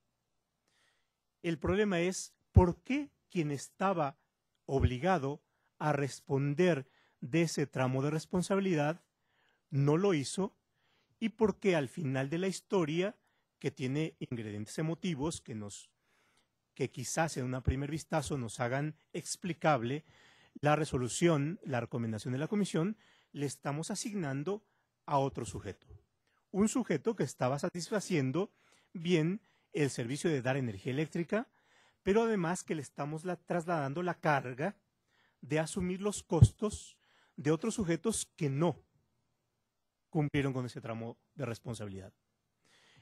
El problema es por qué quien estaba obligado a responder de ese tramo de responsabilidad no lo hizo y por qué al final de la historia, que tiene ingredientes emotivos que quizás en un primer vistazo nos hagan explicable la resolución, la recomendación de la comisión, le estamos asignando a otro sujeto. Un sujeto que estaba satisfaciendo bien el servicio de dar energía eléctrica, pero además que le estamos trasladando la carga de asumir los costos de otros sujetos que no cumplieron con ese tramo de responsabilidad.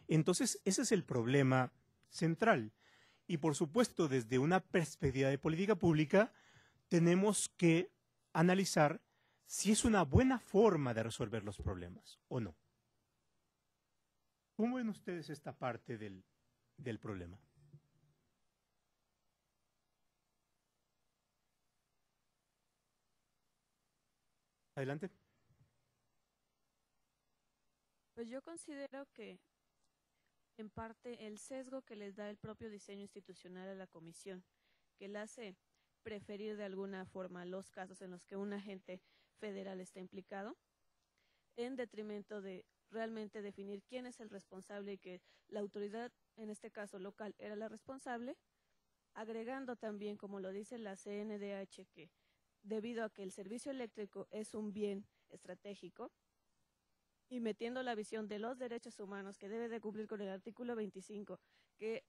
Entonces, ese es el problema central. Y por supuesto, desde una perspectiva de política pública, tenemos que analizar si es una buena forma de resolver los problemas o no. ¿Cómo ven ustedes esta parte del problema? Adelante. Pues yo considero que en parte el sesgo que les da el propio diseño institucional a la comisión, que la hace preferir de alguna forma los casos en los que un agente federal está implicado, en detrimento de realmente definir quién es el responsable y que la autoridad, en este caso local, era la responsable, agregando también, como lo dice la CNDH, que debido a que el servicio eléctrico es un bien estratégico, y metiendo la visión de los derechos humanos que debe de cumplir con el artículo 25, que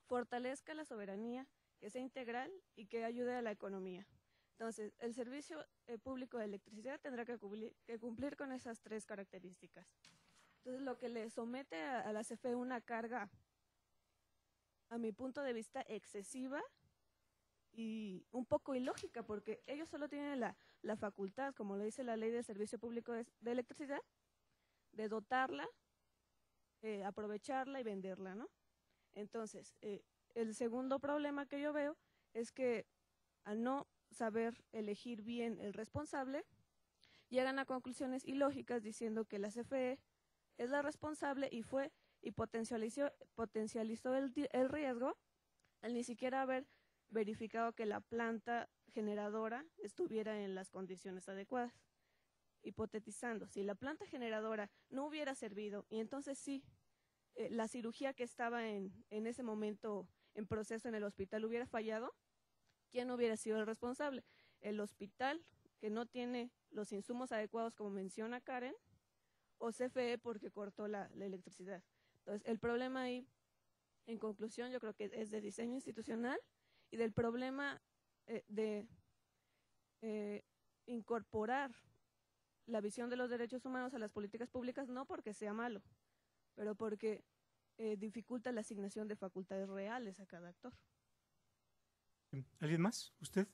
fortalezca la soberanía, que sea integral y que ayude a la economía. Entonces, el servicio público de electricidad tendrá que cumplir con esas tres características. Entonces, lo que le somete a la CFE una carga, a mi punto de vista, excesiva y un poco ilógica, porque ellos solo tienen la facultad, como lo dice la ley del servicio público de electricidad, de dotarla, aprovecharla y venderla, ¿no? Entonces, el segundo problema que yo veo es que al no saber elegir bien el responsable, llegan a conclusiones ilógicas diciendo que la CFE es la responsable y potencializó el riesgo al ni siquiera haber verificado que la planta generadora estuviera en las condiciones adecuadas. Hipotetizando, si la planta generadora no hubiera servido y entonces sí, la cirugía que estaba en ese momento en proceso en el hospital hubiera fallado, ¿quién hubiera sido el responsable? ¿El hospital, que no tiene los insumos adecuados, como menciona Karen, o CFE porque cortó la electricidad? Entonces, el problema ahí, en conclusión, yo creo que es de diseño institucional y del problema de incorporar la visión de los derechos humanos a las políticas públicas, no porque sea malo, pero porque dificulta la asignación de facultades reales a cada actor. ¿Alguien más? ¿Usted?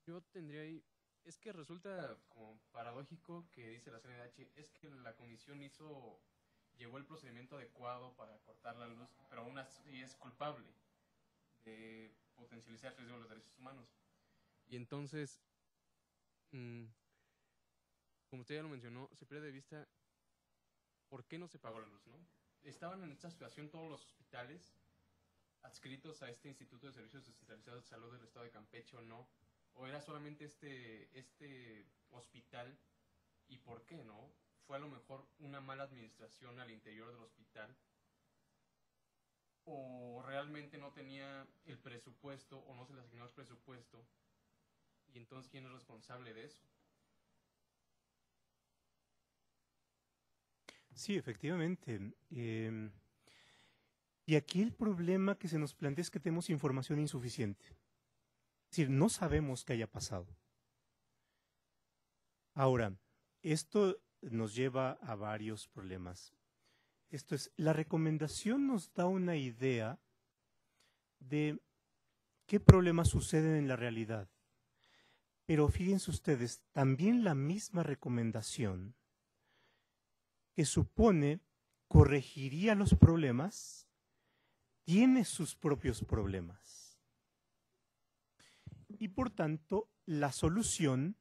Yo tendría ahí, es que resulta como paradójico que dice la CNDH, es que la comisión llevó el procedimiento adecuado para cortar la luz, pero aún así es culpable de potencializar el riesgo de los derechos humanos. Y entonces, como usted ya lo mencionó, se pierde de vista por qué no se pagó la luz, ¿no? Estaban en esta situación todos los hospitales adscritos a este Instituto de Servicios Descentralizados de Salud del Estado de Campeche o no, o era solamente este hospital, y por qué no, fue a lo mejor una mala administración al interior del hospital, o realmente no tenía el presupuesto o no se le asignó el presupuesto, y entonces ¿quién es responsable de eso? Sí, efectivamente. Y aquí el problema que se nos plantea es que tenemos información insuficiente. Es decir, no sabemos qué haya pasado. Ahora, esto nos lleva a varios problemas. Esto es, la recomendación nos da una idea de qué problemas suceden en la realidad. Pero fíjense ustedes, también la misma recomendación que supone corregiría los problemas, tiene sus propios problemas. Y por tanto, la solución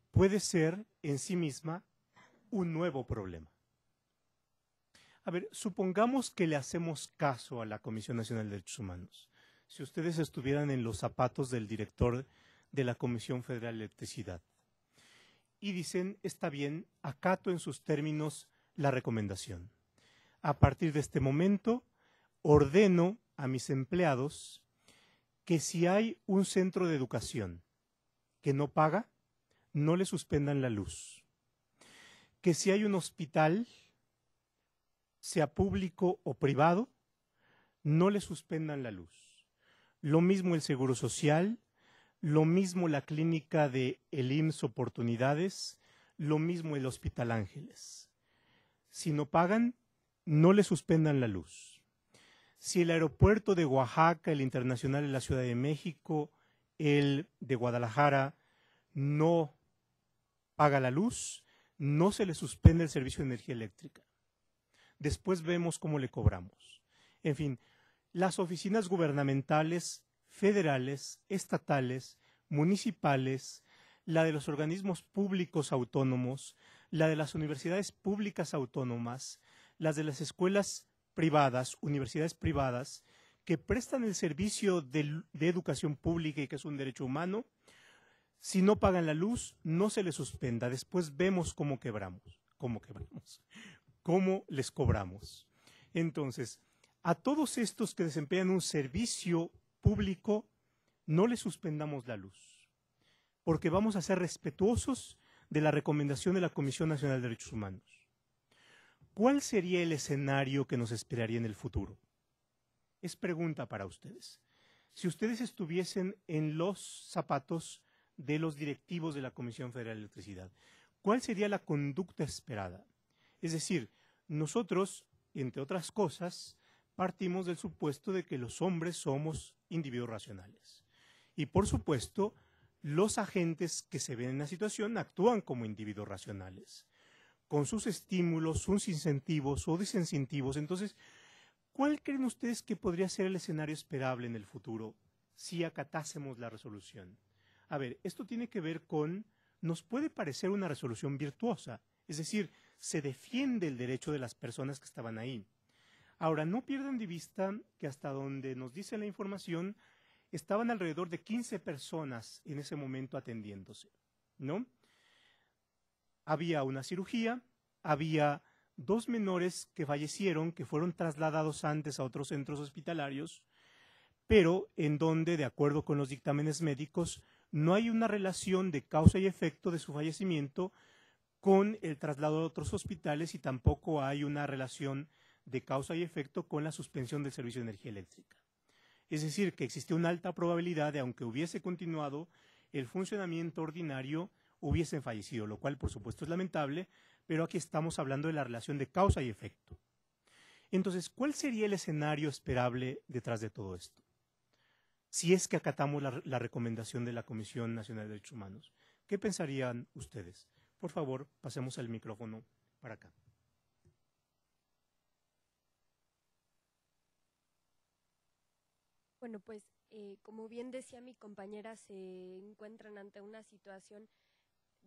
puede ser en sí misma un nuevo problema. A ver, supongamos que le hacemos caso a la Comisión Nacional de Derechos Humanos. Si ustedes estuvieran en los zapatos del director de la Comisión Federal de Electricidad y dicen, está bien, acato en sus términos la recomendación. A partir de este momento, ordeno a mis empleados que si hay un centro de educación que no paga, no le suspendan la luz. Que si hay un hospital, sea público o privado, no le suspendan la luz. Lo mismo el Seguro Social, lo mismo la clínica de el IMSS Oportunidades, lo mismo el Hospital Ángeles. Si no pagan, no le suspendan la luz. Si el aeropuerto de Oaxaca, el internacional de la Ciudad de México, el de Guadalajara, no paga la luz, no se le suspende el servicio de energía eléctrica. Después vemos cómo le cobramos. En fin, las oficinas gubernamentales, federales, estatales, municipales, la de los organismos públicos autónomos, la de las universidades públicas autónomas, las de las escuelas privadas, universidades privadas, que prestan el servicio de educación pública y que es un derecho humano, si no pagan la luz, no se les suspenda. Después vemos cómo les cobramos. Entonces, a todos estos que desempeñan un servicio público, no les suspendamos la luz, porque vamos a ser respetuosos de la recomendación de la Comisión Nacional de Derechos Humanos. ¿Cuál sería el escenario que nos esperaría en el futuro? Es pregunta para ustedes. Si ustedes estuviesen en los zapatos de los directivos de la Comisión Federal de Electricidad, ¿cuál sería la conducta esperada? Es decir, nosotros, entre otras cosas, partimos del supuesto de que los hombres somos individuos racionales. Y por supuesto, los agentes que se ven en la situación actúan como individuos racionales, con sus estímulos, sus incentivos o desincentivos. Entonces, ¿cuál creen ustedes que podría ser el escenario esperable en el futuro si acatásemos la resolución? A ver, esto tiene que ver con, nos puede parecer una resolución virtuosa, es decir, se defiende el derecho de las personas que estaban ahí. Ahora, no pierdan de vista que hasta donde nos dice la información, estaban alrededor de 15 personas en ese momento atendiéndose, ¿no? Había una cirugía, había 2 menores que fallecieron, que fueron trasladados antes a otros centros hospitalarios, pero en donde, de acuerdo con los dictámenes médicos, no hay una relación de causa y efecto de su fallecimiento con el traslado a otros hospitales y tampoco hay una relación de causa y efecto con la suspensión del servicio de energía eléctrica. Es decir, que existe una alta probabilidad de, aunque hubiese continuado el funcionamiento ordinario, hubiesen fallecido, lo cual por supuesto es lamentable, pero aquí estamos hablando de la relación de causa y efecto. Entonces, ¿cuál sería el escenario esperable detrás de todo esto? Si es que acatamos la recomendación de la Comisión Nacional de Derechos Humanos, ¿qué pensarían ustedes? Por favor, pasemos el micrófono para acá. Bueno, pues como bien decía mi compañera, se encuentran ante una situación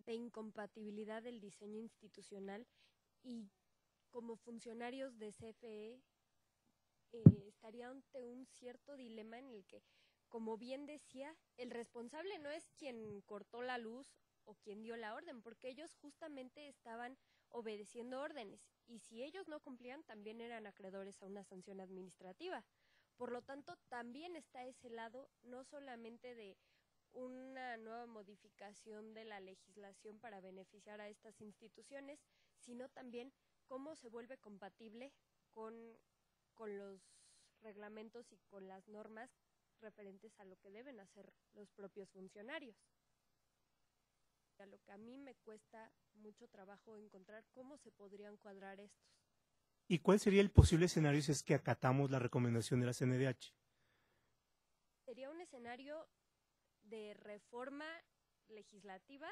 de incompatibilidad del diseño institucional y como funcionarios de CFE estaría ante un cierto dilema en el que, como bien decía, el responsable no es quien cortó la luz o quien dio la orden, porque ellos justamente estaban obedeciendo órdenes y si ellos no cumplían también eran acreedores a una sanción administrativa. Por lo tanto, también está ese lado, no solamente de una nueva modificación de la legislación para beneficiar a estas instituciones, sino también cómo se vuelve compatible con los reglamentos y con las normas referentes a lo que deben hacer los propios funcionarios. A lo que a mí me cuesta mucho trabajo encontrar cómo se podrían cuadrar estos. ¿Y cuál sería el posible escenario si es que acatamos la recomendación de la CNDH? Sería un escenario de reforma legislativa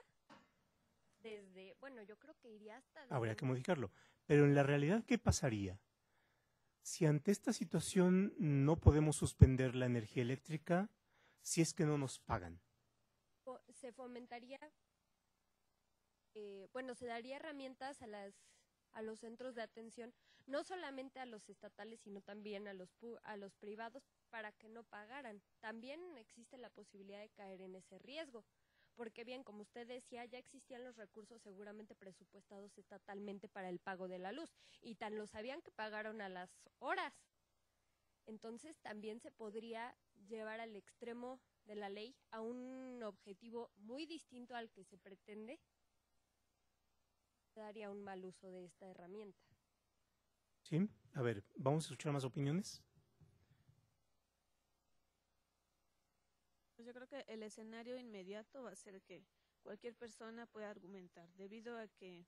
desde, bueno, yo creo que iría hasta... Habría que modificarlo. Pero en la realidad, ¿qué pasaría? Si ante esta situación no podemos suspender la energía eléctrica, si es que no nos pagan. Se fomentaría, se daría herramientas a los centros de atención, no solamente a los estatales, sino también a los privados para que no pagaran. También existe la posibilidad de caer en ese riesgo, porque bien, como usted decía, ya existían los recursos seguramente presupuestados estatalmente para el pago de la luz, y tan lo sabían que pagaron a las horas. Entonces también se podría llevar al extremo de la ley a un objetivo muy distinto al que se pretende, daría un mal uso de esta herramienta. ¿Sí? A ver, vamos a escuchar más opiniones. Pues yo creo que el escenario inmediato va a ser que cualquier persona pueda argumentar, debido a que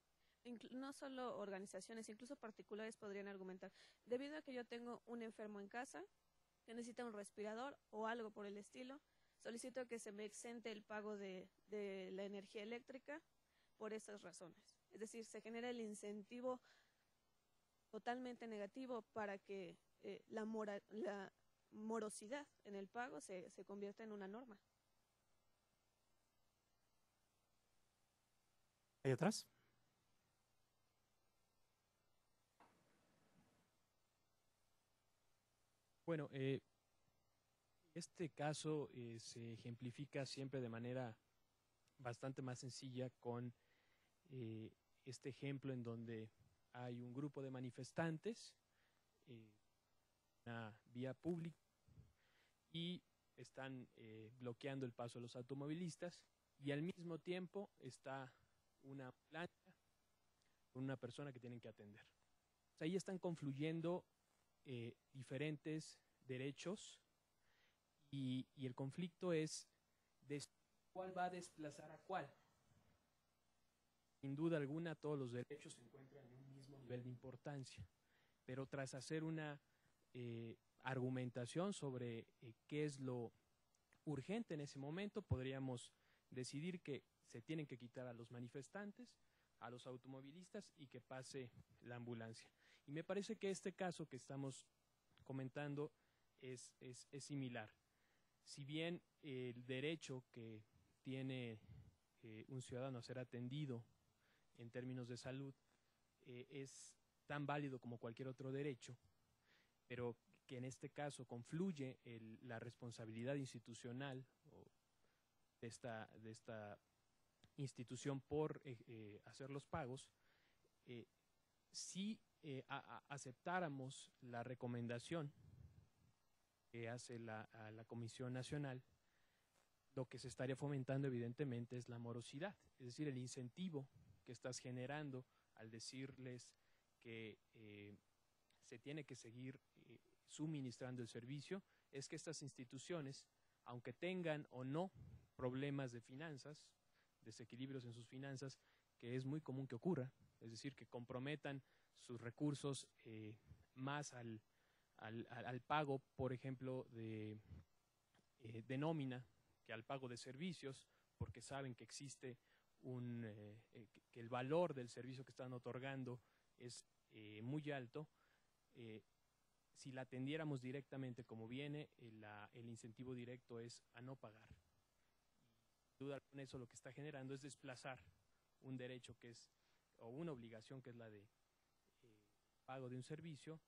no solo organizaciones, incluso particulares podrían argumentar, debido a que yo tengo un enfermo en casa que necesita un respirador o algo por el estilo, solicito que se me exente el pago de la energía eléctrica por esas razones. Es decir, se genera el incentivo totalmente negativo para que la morosidad en el pago se convierta en una norma. ¿Ahí atrás? Bueno, este caso se ejemplifica siempre de manera bastante más sencilla con este ejemplo en donde hay un grupo de manifestantes, una vía pública, y están bloqueando el paso de los automovilistas, y al mismo tiempo está una ambulancia con una persona que tienen que atender. O sea, ahí están confluyendo diferentes derechos y el conflicto es de cuál va a desplazar a cuál. Sin duda alguna, todos los derechos se encuentran en un mismo nivel de importancia, pero tras hacer una argumentación sobre qué es lo urgente en ese momento, podríamos decidir que se tienen que quitar a los manifestantes, a los automovilistas y que pase la ambulancia. Y me parece que este caso que estamos comentando es similar. Si bien el derecho que tiene un ciudadano a ser atendido en términos de salud es tan válido como cualquier otro derecho, pero que en este caso confluye la responsabilidad institucional de esta institución por hacer los pagos, si aceptáramos la recomendación que hace la Comisión Nacional, lo que se estaría fomentando evidentemente es la morosidad, es decir, el incentivo que estás generando al decirles que se tiene que seguir suministrando el servicio, es que estas instituciones, aunque tengan o no problemas de finanzas, desequilibrios en sus finanzas, que es muy común que ocurra, es decir, que comprometan sus recursos más al pago, por ejemplo, de nómina, que al pago de servicios, porque saben que existe que el valor del servicio que están otorgando es muy alto. Si la atendiéramos directamente como viene, el incentivo directo es a no pagar. Sin duda alguna, eso lo que está generando es desplazar un derecho que es, o una obligación que es la de pago de un servicio,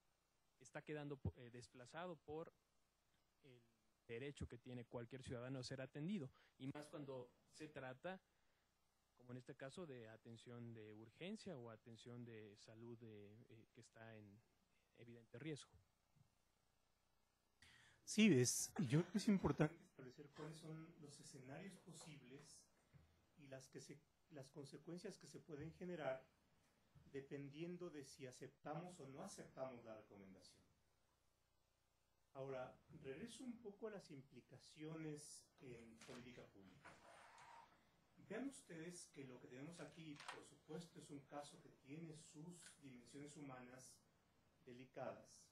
está quedando desplazado por el derecho que tiene cualquier ciudadano a ser atendido, y más cuando se trata, como en este caso, de atención de urgencia o atención de salud que está en evidente riesgo. Sí, yo creo que es importante establecer cuáles son los escenarios posibles y las consecuencias que se pueden generar dependiendo de si aceptamos o no aceptamos la recomendación. Ahora, regreso un poco a las implicaciones en política pública. Vean ustedes que lo que tenemos aquí, por supuesto, es un caso que tiene sus dimensiones humanas delicadas,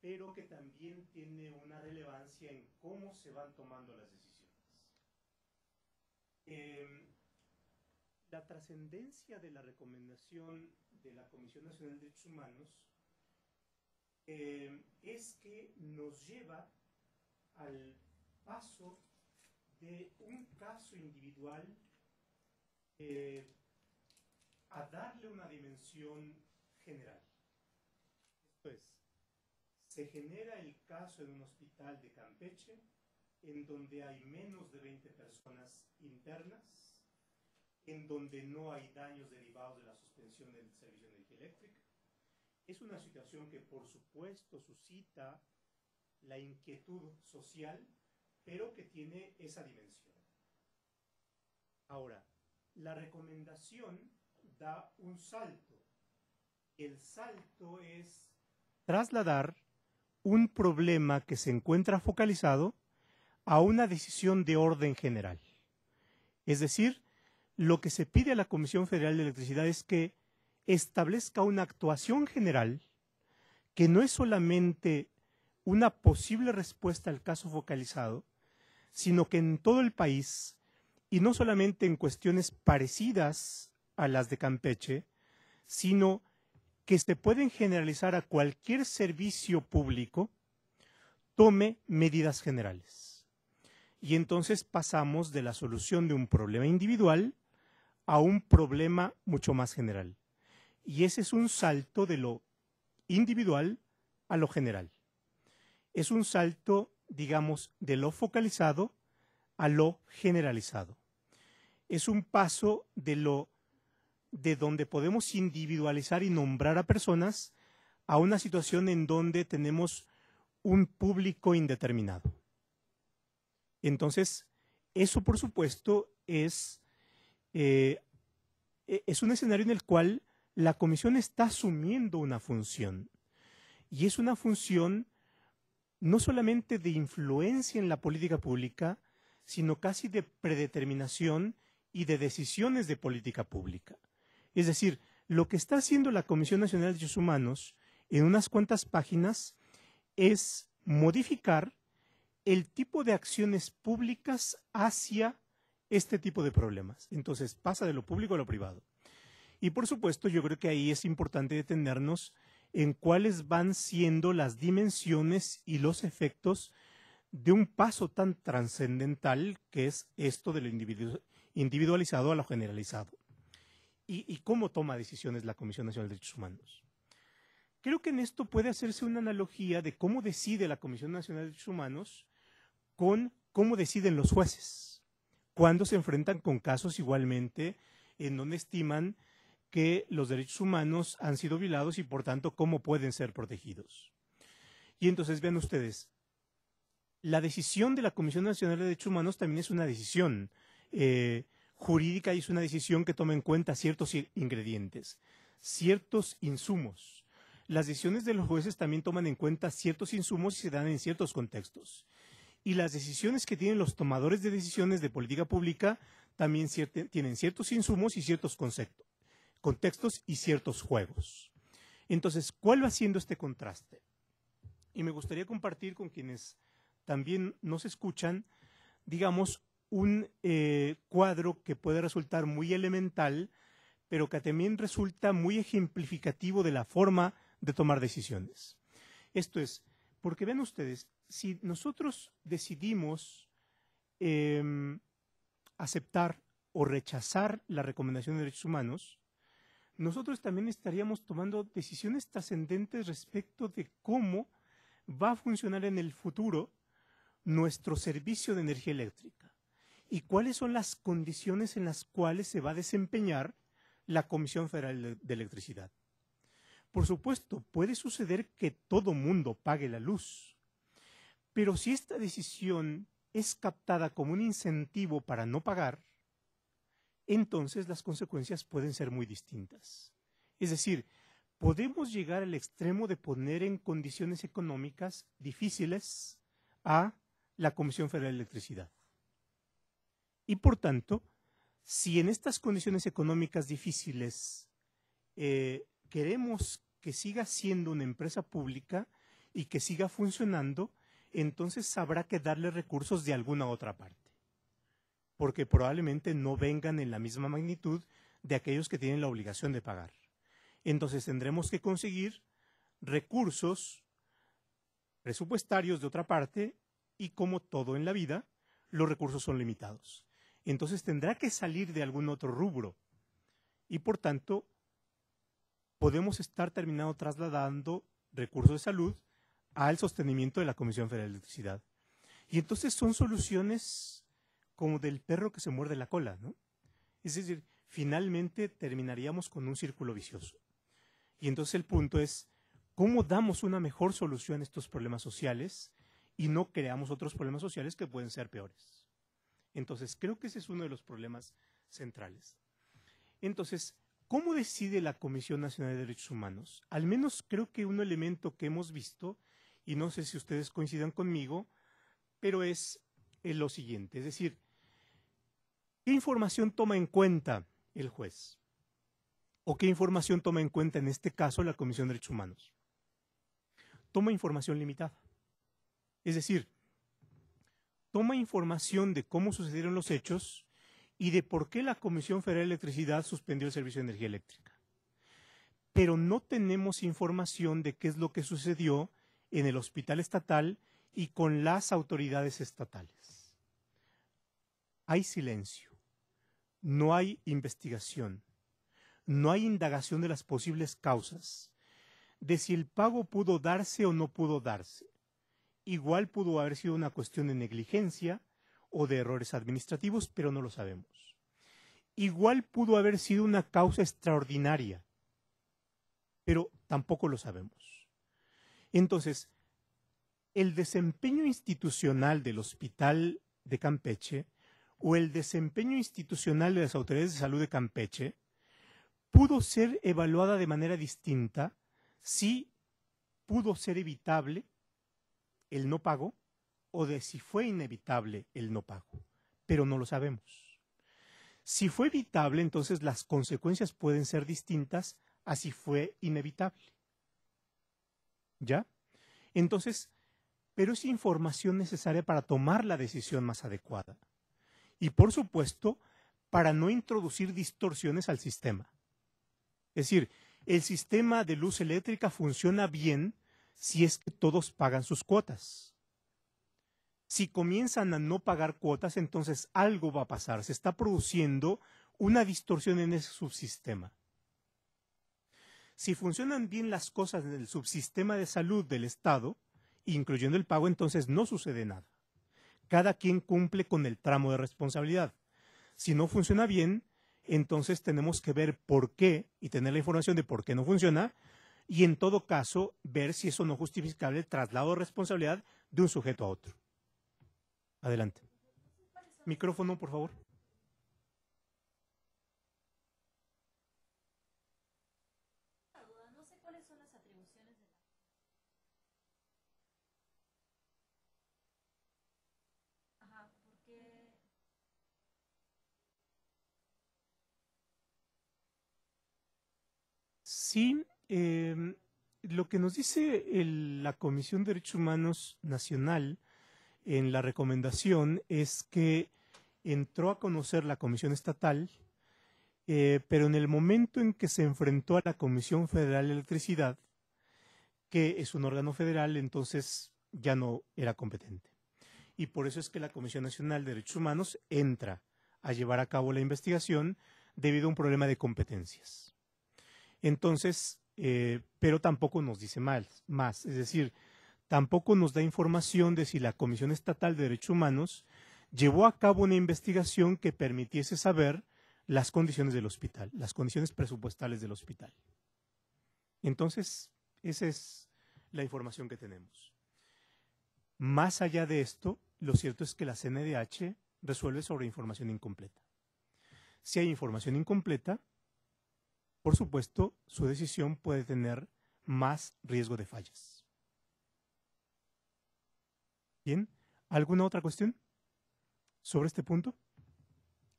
pero que también tiene una relevancia en cómo se van tomando las decisiones. La trascendencia de la recomendación de la Comisión Nacional de Derechos Humanos es que nos lleva al paso de un caso individual a darle una dimensión general. Esto es, se genera el caso en un hospital de Campeche en donde hay menos de 20 personas internas, en donde no hay daños derivados de la suspensión del servicio de energía eléctrica. Es una situación que, por supuesto, suscita la inquietud social, pero que tiene esa dimensión. Ahora, la recomendación da un salto. El salto es trasladar un problema que se encuentra focalizado a una decisión de orden general. Es decir, lo que se pide a la Comisión Federal de Electricidad es que establezca una actuación general que no es solamente una posible respuesta al caso focalizado, sino que en todo el país, y no solamente en cuestiones parecidas a las de Campeche, sino que se pueden generalizar a cualquier servicio público, tome medidas generales. Y entonces pasamos de la solución de un problema individual a un problema mucho más general. Y ese es un salto de lo individual a lo general. Es un salto, digamos, de lo focalizado a lo generalizado. Es un paso de donde podemos individualizar y nombrar a personas a una situación en donde tenemos un público indeterminado. Entonces, eso por supuesto es un escenario en el cual la Comisión está asumiendo una función. Y es una función no solamente de influencia en la política pública, sino casi de predeterminación y de decisiones de política pública. Es decir, lo que está haciendo la Comisión Nacional de Derechos Humanos en unas cuantas páginas es modificar el tipo de acciones públicas hacia este tipo de problemas. Entonces, pasa de lo público a lo privado. Y por supuesto, yo creo que ahí es importante detenernos en cuáles van siendo las dimensiones y los efectos de un paso tan trascendental que es esto de lo individualizado a lo generalizado. ¿Y cómo toma decisiones la Comisión Nacional de Derechos Humanos? Creo que en esto puede hacerse una analogía de cómo decide la Comisión Nacional de Derechos Humanos con cómo deciden los jueces, cuando se enfrentan con casos igualmente en donde estiman que los derechos humanos han sido violados y por tanto cómo pueden ser protegidos. Y entonces vean ustedes, la decisión de la Comisión Nacional de Derechos Humanos también es una decisión jurídica y es una decisión que toma en cuenta ciertos ingredientes, ciertos insumos. Las decisiones de los jueces también toman en cuenta ciertos insumos y se dan en ciertos contextos. Y las decisiones que tienen los tomadores de decisiones de política pública también tienen ciertos insumos y ciertos contextos y ciertos juegos. Entonces, ¿cuál va siendo este contraste? Y me gustaría compartir con quienes también nos escuchan, digamos, un cuadro que puede resultar muy elemental, pero que también resulta muy ejemplificativo de la forma de tomar decisiones. Esto es, porque vean ustedes, si nosotros decidimos aceptar o rechazar la recomendación de derechos humanos, nosotros también estaríamos tomando decisiones trascendentes respecto de cómo va a funcionar en el futuro nuestro servicio de energía eléctrica y cuáles son las condiciones en las cuales se va a desempeñar la Comisión Federal de Electricidad. Por supuesto, puede suceder que todo mundo pague la luz, pero si esta decisión es captada como un incentivo para no pagar, entonces las consecuencias pueden ser muy distintas. Es decir, podemos llegar al extremo de poner en condiciones económicas difíciles a la Comisión Federal de Electricidad. Y por tanto, si en estas condiciones económicas difíciles queremos que siga siendo una empresa pública y que siga funcionando, entonces habrá que darle recursos de alguna otra parte, porque probablemente no vengan en la misma magnitud de aquellos que tienen la obligación de pagar. Entonces tendremos que conseguir recursos presupuestarios de otra parte y, como todo en la vida, los recursos son limitados. Entonces tendrá que salir de algún otro rubro y, por tanto, podemos estar terminando trasladando recursos de salud al sostenimiento de la Comisión Federal de Electricidad. Y entonces son soluciones como del perro que se muerde la cola, ¿no? Es decir, finalmente terminaríamos con un círculo vicioso. Y entonces el punto es, ¿cómo damos una mejor solución a estos problemas sociales y no creamos otros problemas sociales que pueden ser peores? Entonces, creo que ese es uno de los problemas centrales. Entonces, ¿cómo decide la Comisión Nacional de Derechos Humanos? Al menos creo que un elemento que hemos visto, y no sé si ustedes coincidan conmigo, pero es es lo siguiente, es decir, ¿qué información toma en cuenta el juez? ¿O qué información toma en cuenta en este caso la Comisión de Derechos Humanos? Toma información limitada. Es decir, toma información de cómo sucedieron los hechos y de por qué la Comisión Federal de Electricidad suspendió el servicio de energía eléctrica. Pero no tenemos información de qué es lo que sucedió en el hospital estatal y con las autoridades estatales. Hay silencio, no hay investigación, no hay indagación de las posibles causas, de si el pago pudo darse o no pudo darse. Igual pudo haber sido una cuestión de negligencia o de errores administrativos, pero no lo sabemos. Igual pudo haber sido una causa extraordinaria, pero tampoco lo sabemos. Entonces, el desempeño institucional del Hospital de Campeche o el desempeño institucional de las autoridades de salud de Campeche pudo ser evaluada de manera distinta si pudo ser evitable el no pago o de si fue inevitable el no pago, pero no lo sabemos. Si fue evitable, entonces las consecuencias pueden ser distintas a si fue inevitable. ¿Ya? Entonces, pero es información necesaria para tomar la decisión más adecuada. Y por supuesto, para no introducir distorsiones al sistema. Es decir, el sistema de luz eléctrica funciona bien si es que todos pagan sus cuotas. Si comienzan a no pagar cuotas, entonces algo va a pasar. Se está produciendo una distorsión en ese subsistema. Si funcionan bien las cosas en el subsistema de salud del Estado, incluyendo el pago, entonces no sucede nada. Cada quien cumple con el tramo de responsabilidad. Si no funciona bien, entonces tenemos que ver por qué y tener la información de por qué no funciona y en todo caso ver si eso no justifica el traslado de responsabilidad de un sujeto a otro. Adelante. Micrófono, por favor. No sé cuáles son las atribuciones de la... Ajá, porque... Sí, lo que nos dice la Comisión de Derechos Humanos Nacional en la recomendación es que entró a conocer la Comisión Estatal, pero en el momento en que se enfrentó a la Comisión Federal de Electricidad, que es un órgano federal, entonces ya no era competente. Y por eso es que la Comisión Nacional de Derechos Humanos entra a llevar a cabo la investigación debido a un problema de competencias. Entonces, pero tampoco nos dice más, es decir, tampoco nos da información de si la Comisión Estatal de Derechos Humanos llevó a cabo una investigación que permitiese saber las condiciones del hospital, las condiciones presupuestales del hospital. Entonces, esa es la información que tenemos. Más allá de esto, lo cierto es que la CNDH resuelve sobre información incompleta. Si hay información incompleta, por supuesto, su decisión puede tener más riesgo de fallas. Bien, ¿alguna otra cuestión sobre este punto?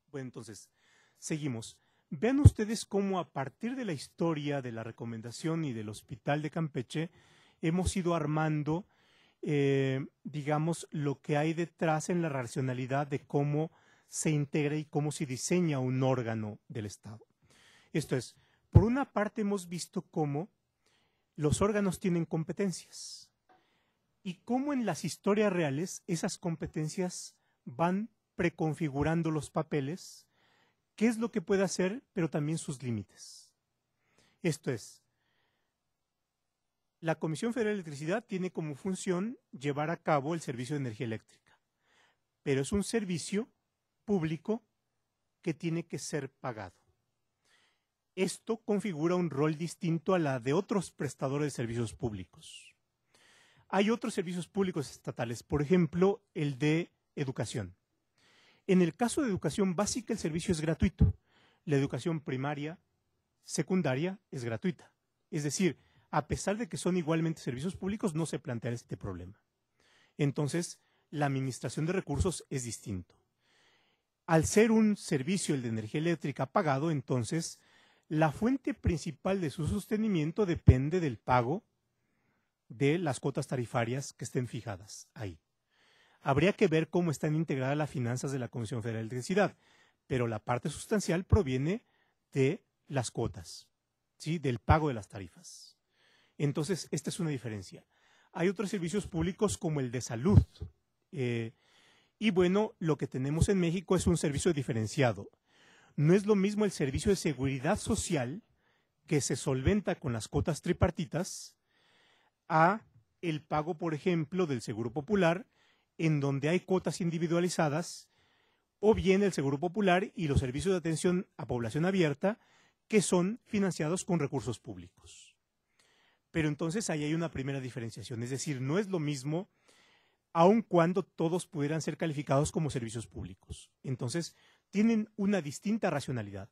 Bueno, entonces, seguimos. Vean ustedes cómo a partir de la historia de la recomendación y del Hospital de Campeche hemos ido armando, digamos, lo que hay detrás en la racionalidad de cómo se integra y cómo se diseña un órgano del Estado. Esto es, por una parte hemos visto cómo los órganos tienen competencias y cómo en las historias reales esas competencias van preconfigurando los papeles, qué es lo que puede hacer, pero también sus límites. Esto es, la Comisión Federal de Electricidad tiene como función llevar a cabo el servicio de energía eléctrica, pero es un servicio público que tiene que ser pagado. Esto configura un rol distinto a la de otros prestadores de servicios públicos. Hay otros servicios públicos estatales, por ejemplo, el de educación. En el caso de educación básica, el servicio es gratuito. La educación primaria, secundaria, es gratuita. Es decir, a pesar de que son igualmente servicios públicos, no se plantea este problema. Entonces, la administración de recursos es distinto. Al ser un servicio, el de energía eléctrica, pagado, entonces la fuente principal de su sostenimiento depende del pago de las cuotas tarifarias que estén fijadas ahí. Habría que ver cómo están integradas las finanzas de la Comisión Federal de Electricidad, pero la parte sustancial proviene de las cuotas, ¿sí?, del pago de las tarifas. Entonces, esta es una diferencia. Hay otros servicios públicos como el de salud. Y bueno, lo que tenemos en México es un servicio diferenciado. No es lo mismo el servicio de seguridad social, que se solventa con las cuotas tripartitas, a el pago, por ejemplo, del Seguro Popular, en donde hay cuotas individualizadas, o bien el Seguro Popular y los servicios de atención a población abierta, que son financiados con recursos públicos. Pero entonces ahí hay una primera diferenciación, es decir, no es lo mismo, aun cuando todos pudieran ser calificados como servicios públicos. Entonces, tienen una distinta racionalidad.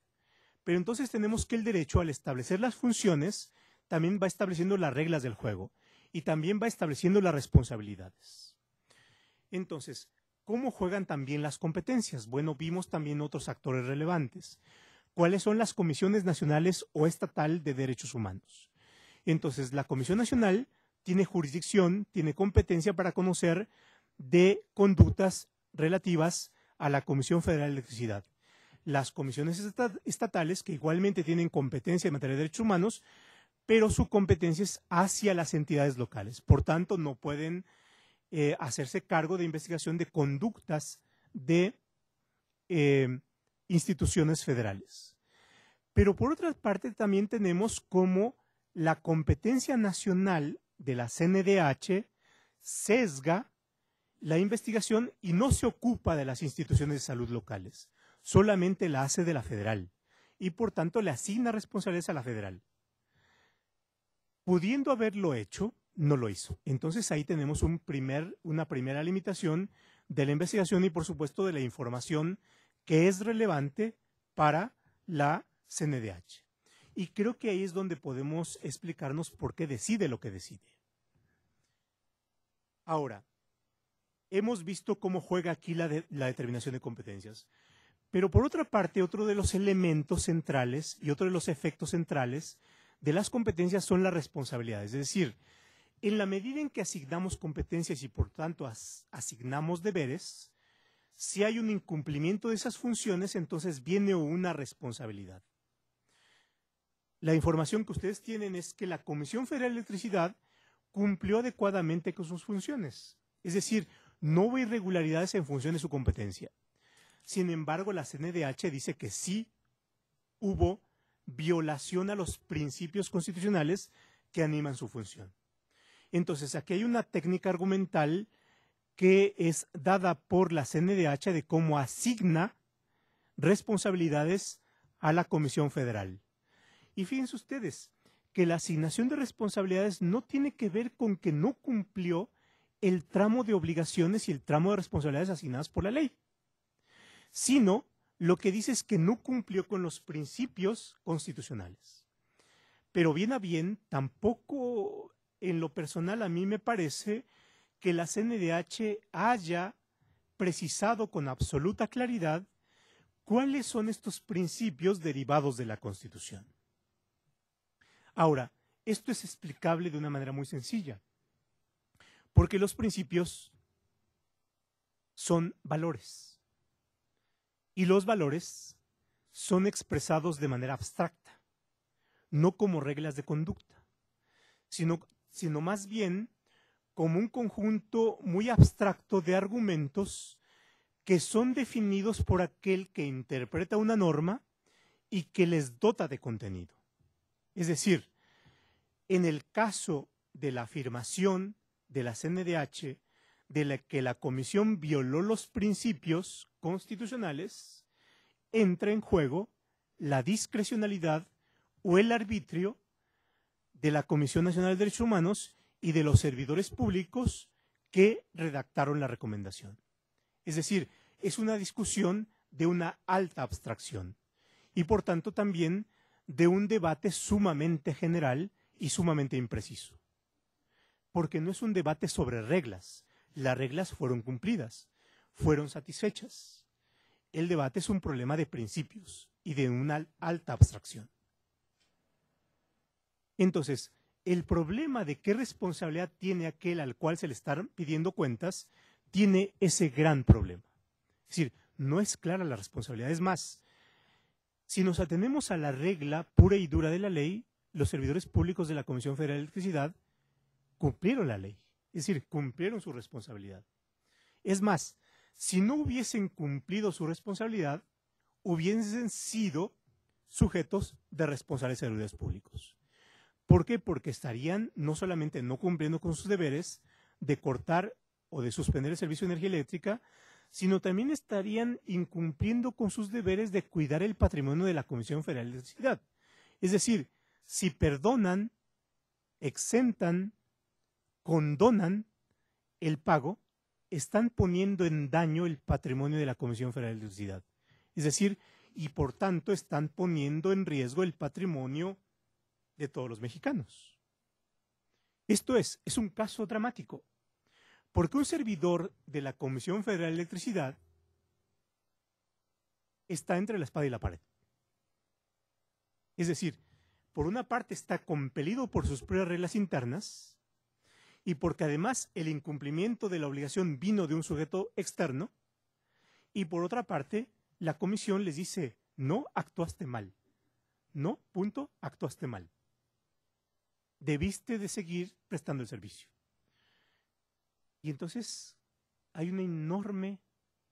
Pero entonces tenemos que el derecho, al establecer las funciones, también va estableciendo las reglas del juego y también va estableciendo las responsabilidades. Entonces, ¿cómo juegan también las competencias? Bueno, vimos también otros actores relevantes. ¿Cuáles son las comisiones nacionales o estatal de derechos humanos? Entonces, la Comisión Nacional tiene jurisdicción, tiene competencia para conocer de conductas relativas a la Comisión Federal de Electricidad. Las comisiones estatales, que igualmente tienen competencia en materia de derechos humanos, pero su competencia es hacia las entidades locales. Por tanto, no pueden hacerse cargo de investigación de conductas de instituciones federales. Pero por otra parte, también tenemos como la competencia nacional de la CNDH sesga la investigación y no se ocupa de las instituciones de salud locales, solamente la hace de la federal y por tanto le asigna responsabilidades a la federal. Pudiendo haberlo hecho, no lo hizo. Entonces ahí tenemos una primera limitación de la investigación y por supuesto de la información que es relevante para la CNDH. Y creo que ahí es donde podemos explicarnos por qué decide lo que decide. Ahora, hemos visto cómo juega aquí la determinación de competencias. Pero por otra parte, otro de los elementos centrales y otro de los efectos centrales de las competencias son las responsabilidades. Es decir, en la medida en que asignamos competencias y por tanto asignamos deberes, si hay un incumplimiento de esas funciones, entonces viene una responsabilidad. La información que ustedes tienen es que la Comisión Federal de Electricidad cumplió adecuadamente con sus funciones. Es decir, no hubo irregularidades en función de su competencia. Sin embargo, la CNDH dice que sí hubo violación a los principios constitucionales que animan su función. Entonces, aquí hay una técnica argumental que es dada por la CNDH de cómo asigna responsabilidades a la Comisión Federal. Y fíjense ustedes que la asignación de responsabilidades no tiene que ver con que no cumplió el tramo de obligaciones y el tramo de responsabilidades asignadas por la ley, sino lo que dice es que no cumplió con los principios constitucionales. Pero bien a bien, tampoco en lo personal a mí me parece que la CNDH haya precisado con absoluta claridad cuáles son estos principios derivados de la Constitución. Ahora, esto es explicable de una manera muy sencilla, porque los principios son valores y los valores son expresados de manera abstracta, no como reglas de conducta, sino más bien como un conjunto muy abstracto de argumentos que son definidos por aquel que interpreta una norma y que les dota de contenido. Es decir, en el caso de la afirmación de la CNDH de que la Comisión violó los principios constitucionales, entra en juego la discrecionalidad o el arbitrio de la Comisión Nacional de Derechos Humanos y de los servidores públicos que redactaron la recomendación. Es decir, es una discusión de una alta abstracción y por tanto también de un debate sumamente general y sumamente impreciso. Porque no es un debate sobre reglas. las reglas fueron cumplidas, fueron satisfechas. El debate es un problema de principios y de una alta abstracción. Entonces, el problema de qué responsabilidad tiene aquel al cual se le están pidiendo cuentas, tiene ese gran problema. Es decir, no es clara la responsabilidad. Es más, si nos atenemos a la regla pura y dura de la ley, los servidores públicos de la Comisión Federal de Electricidad cumplieron la ley, es decir, cumplieron su responsabilidad. Es más, si no hubiesen cumplido su responsabilidad, hubiesen sido sujetos de responsables servidores públicos. ¿Por qué? Porque estarían no solamente no cumpliendo con sus deberes de cortar o de suspender el servicio de energía eléctrica, sino también estarían incumpliendo con sus deberes de cuidar el patrimonio de la Comisión Federal de Electricidad. Es decir, si perdonan, exentan, condonan el pago, están poniendo en daño el patrimonio de la Comisión Federal de Electricidad. Es decir, y por tanto están poniendo en riesgo el patrimonio de todos los mexicanos. Esto es un caso dramático, porque un servidor de la Comisión Federal de Electricidad está entre la espada y la pared. Es decir, por una parte está compelido por sus propias reglas internas y porque además el incumplimiento de la obligación vino de un sujeto externo, y por otra parte la comisión les dice: no, actuaste mal. No, punto, actuaste mal. Debiste de seguir prestando el servicio. Y entonces hay una enorme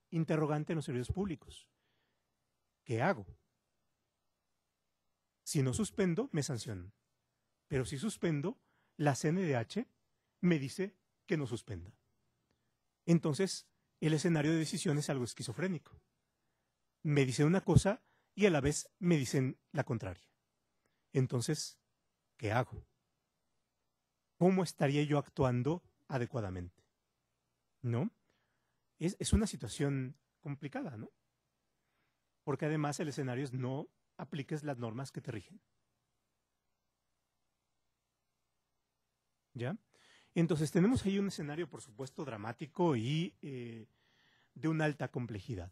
interrogante en los servicios públicos. ¿Qué hago? Si no suspendo, me sancionan. Pero si suspendo, la CNDH me dice que no suspenda. Entonces, el escenario de decisión es algo esquizofrénico. Me dicen una cosa y a la vez me dicen la contraria. Entonces, ¿qué hago? ¿Cómo estaría yo actuando adecuadamente? ¿No? Es una situación complicada, ¿no? Porque además el escenario es: no apliques las normas que te rigen. ¿Ya? Entonces tenemos ahí un escenario, por supuesto, dramático y de una alta complejidad.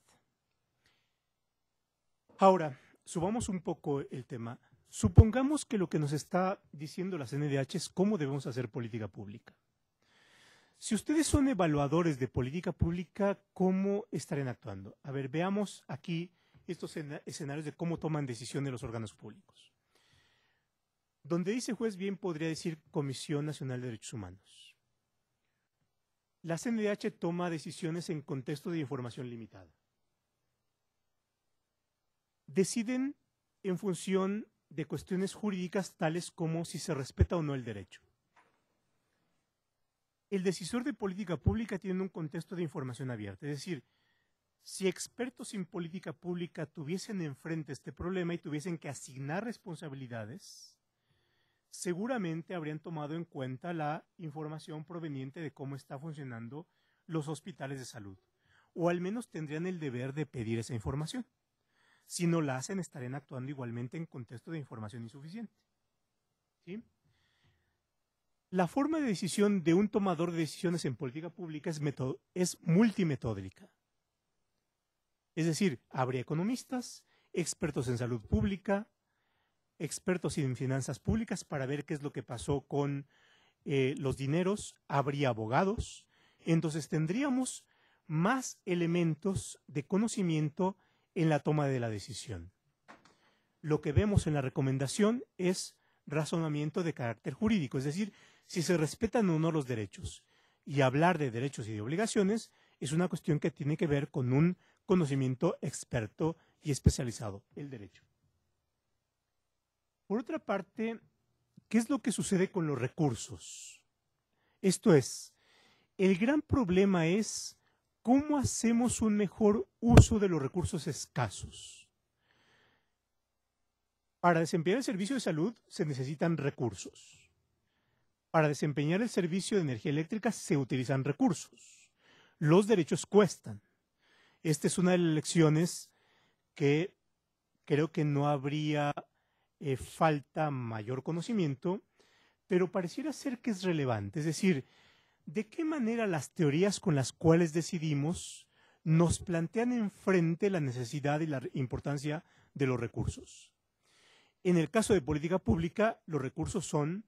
Ahora, subamos un poco el tema. Supongamos que lo que nos está diciendo la CNDH es cómo debemos hacer política pública. Si ustedes son evaluadores de política pública, ¿cómo estarían actuando? A ver, veamos aquí estos escenarios de cómo toman decisiones los órganos públicos. Donde dice juez, bien podría decir Comisión Nacional de Derechos Humanos. La CNDH toma decisiones en contexto de información limitada. Deciden en función de cuestiones jurídicas tales como si se respeta o no el derecho. El decisor de política pública tiene un contexto de información abierta, es decir, si expertos en política pública tuviesen enfrente este problema y tuviesen que asignar responsabilidades, seguramente habrían tomado en cuenta la información proveniente de cómo están funcionando los hospitales de salud, o al menos tendrían el deber de pedir esa información. Si no la hacen, estarían actuando igualmente en contexto de información insuficiente. ¿Sí? La forma de decisión de un tomador de decisiones en política pública es multimetódica. Es decir, habría economistas, expertos en salud pública, expertos en finanzas públicas para ver qué es lo que pasó con los dineros, habría abogados. Entonces tendríamos más elementos de conocimiento en la toma de la decisión. Lo que vemos en la recomendación es razonamiento de carácter jurídico, es decir, si se respetan o no los derechos. Y hablar de derechos y de obligaciones es una cuestión que tiene que ver con un conocimiento experto y especializado, el derecho. Por otra parte, ¿qué es lo que sucede con los recursos? Esto es, el gran problema es ¿cómo hacemos un mejor uso de los recursos escasos? Para desempeñar el servicio de salud se necesitan recursos. Para desempeñar el servicio de energía eléctrica se utilizan recursos. Los derechos cuestan. Esta es una de las lecciones que creo que no habría falta mayor conocimiento, pero pareciera ser que es relevante. Es decir, ¿de qué manera las teorías con las cuales decidimos nos plantean enfrente la necesidad y la importancia de los recursos? En el caso de política pública, los recursos son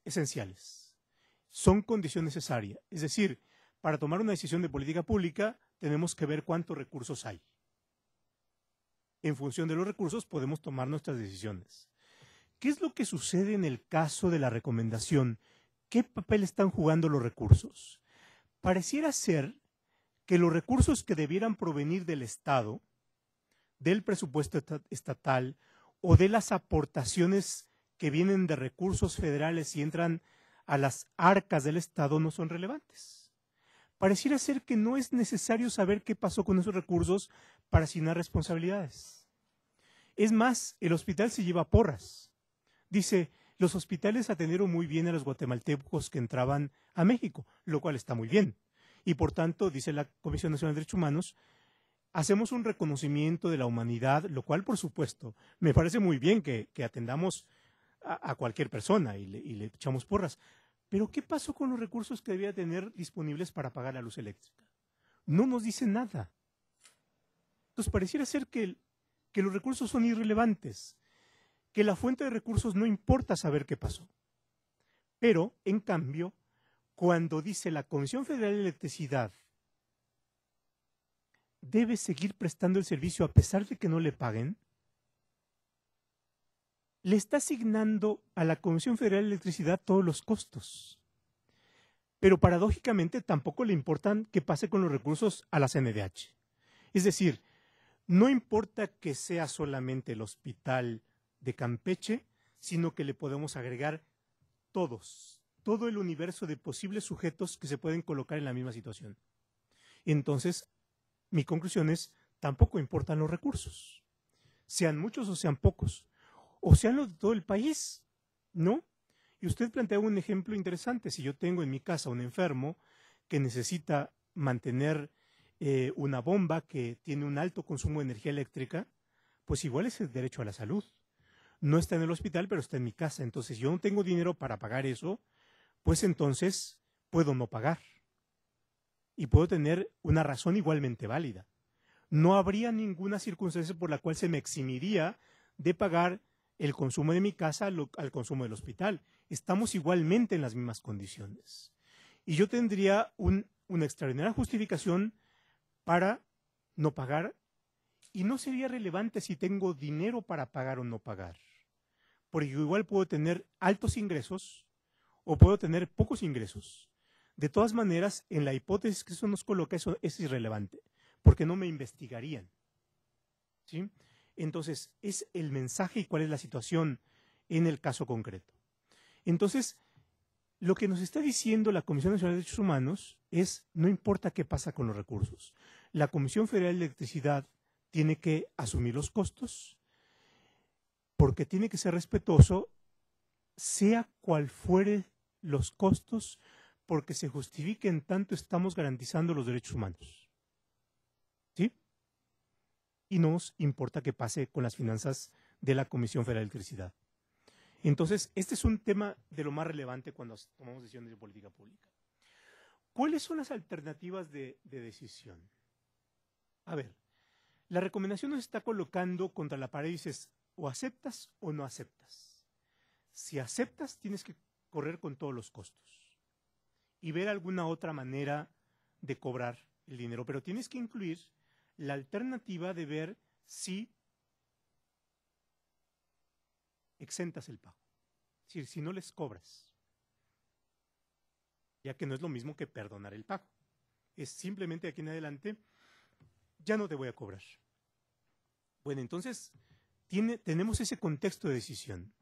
esenciales, son condición necesaria. Es decir, para tomar una decisión de política pública tenemos que ver cuántos recursos hay. En función de los recursos podemos tomar nuestras decisiones. ¿Qué es lo que sucede en el caso de la recomendación? ¿Qué papel están jugando los recursos? Pareciera ser que los recursos que debieran provenir del Estado, del presupuesto estatal o de las aportaciones que vienen de recursos federales y entran a las arcas del Estado no son relevantes. Pareciera ser que no es necesario saber qué pasó con esos recursos para asignar responsabilidades. Es más, el hospital se lleva porras. Dice, los hospitales atendieron muy bien a los guatemaltecos que entraban a México, lo cual está muy bien. Y por tanto, dice la Comisión Nacional de Derechos Humanos, hacemos un reconocimiento de la humanidad, lo cual, por supuesto, me parece muy bien que atendamos a cualquier persona y le echamos porras. Pero, ¿qué pasó con los recursos que debía tener disponibles para pagar la luz eléctrica? No nos dice nada. Entonces, pareciera ser que los recursos son irrelevantes, que la fuente de recursos no importa saber qué pasó. Pero, en cambio, cuando dice la Comisión Federal de Electricidad debe seguir prestando el servicio a pesar de que no le paguen, le está asignando a la Comisión Federal de Electricidad todos los costos. Pero paradójicamente tampoco le importan qué pase con los recursos a la CNDH. Es decir, no importa que sea solamente el hospital de Campeche, sino que le podemos agregar todo el universo de posibles sujetos que se pueden colocar en la misma situación. Entonces, mi conclusión es, tampoco importan los recursos, sean muchos o sean pocos, o sean los de todo el país, ¿no? Y usted plantea un ejemplo interesante. Si yo tengo en mi casa un enfermo que necesita mantener una bomba que tiene un alto consumo de energía eléctrica, pues igual es el derecho a la salud. No está en el hospital, pero está en mi casa. Entonces, yo no tengo dinero para pagar eso, pues entonces puedo no pagar. Y puedo tener una razón igualmente válida. No habría ninguna circunstancia por la cual se me eximiría de pagar el consumo de mi casa al consumo del hospital. Estamos igualmente en las mismas condiciones. Y yo tendría una extraordinaria justificación para no pagar, y no sería relevante si tengo dinero para pagar o no pagar. Porque igual puedo tener altos ingresos o puedo tener pocos ingresos. De todas maneras, en la hipótesis que eso nos coloca, eso es irrelevante, porque no me investigarían. ¿Sí? Entonces, es el mensaje y cuál es la situación en el caso concreto. Entonces, lo que nos está diciendo la Comisión Nacional de Derechos Humanos es, no importa qué pasa con los recursos. La Comisión Federal de Electricidad tiene que asumir los costos, porque tiene que ser respetuoso, sea cual fuere los costos, porque se justifique en tanto estamos garantizando los derechos humanos. ¿Sí? Y no nos importa qué pase con las finanzas de la Comisión Federal de Electricidad. Entonces, este es un tema de lo más relevante cuando tomamos decisiones de política pública. ¿Cuáles son las alternativas de decisión? A ver, la recomendación nos está colocando contra la pared y dices, o aceptas o no aceptas. Si aceptas, tienes que correr con todos los costos y ver alguna otra manera de cobrar el dinero, pero tienes que incluir la alternativa de ver si exentas el pago, es decir, si no les cobras, ya que no es lo mismo que perdonar el pago, es simplemente aquí en adelante, ya no te voy a cobrar. Bueno, entonces tenemos ese contexto de decisión.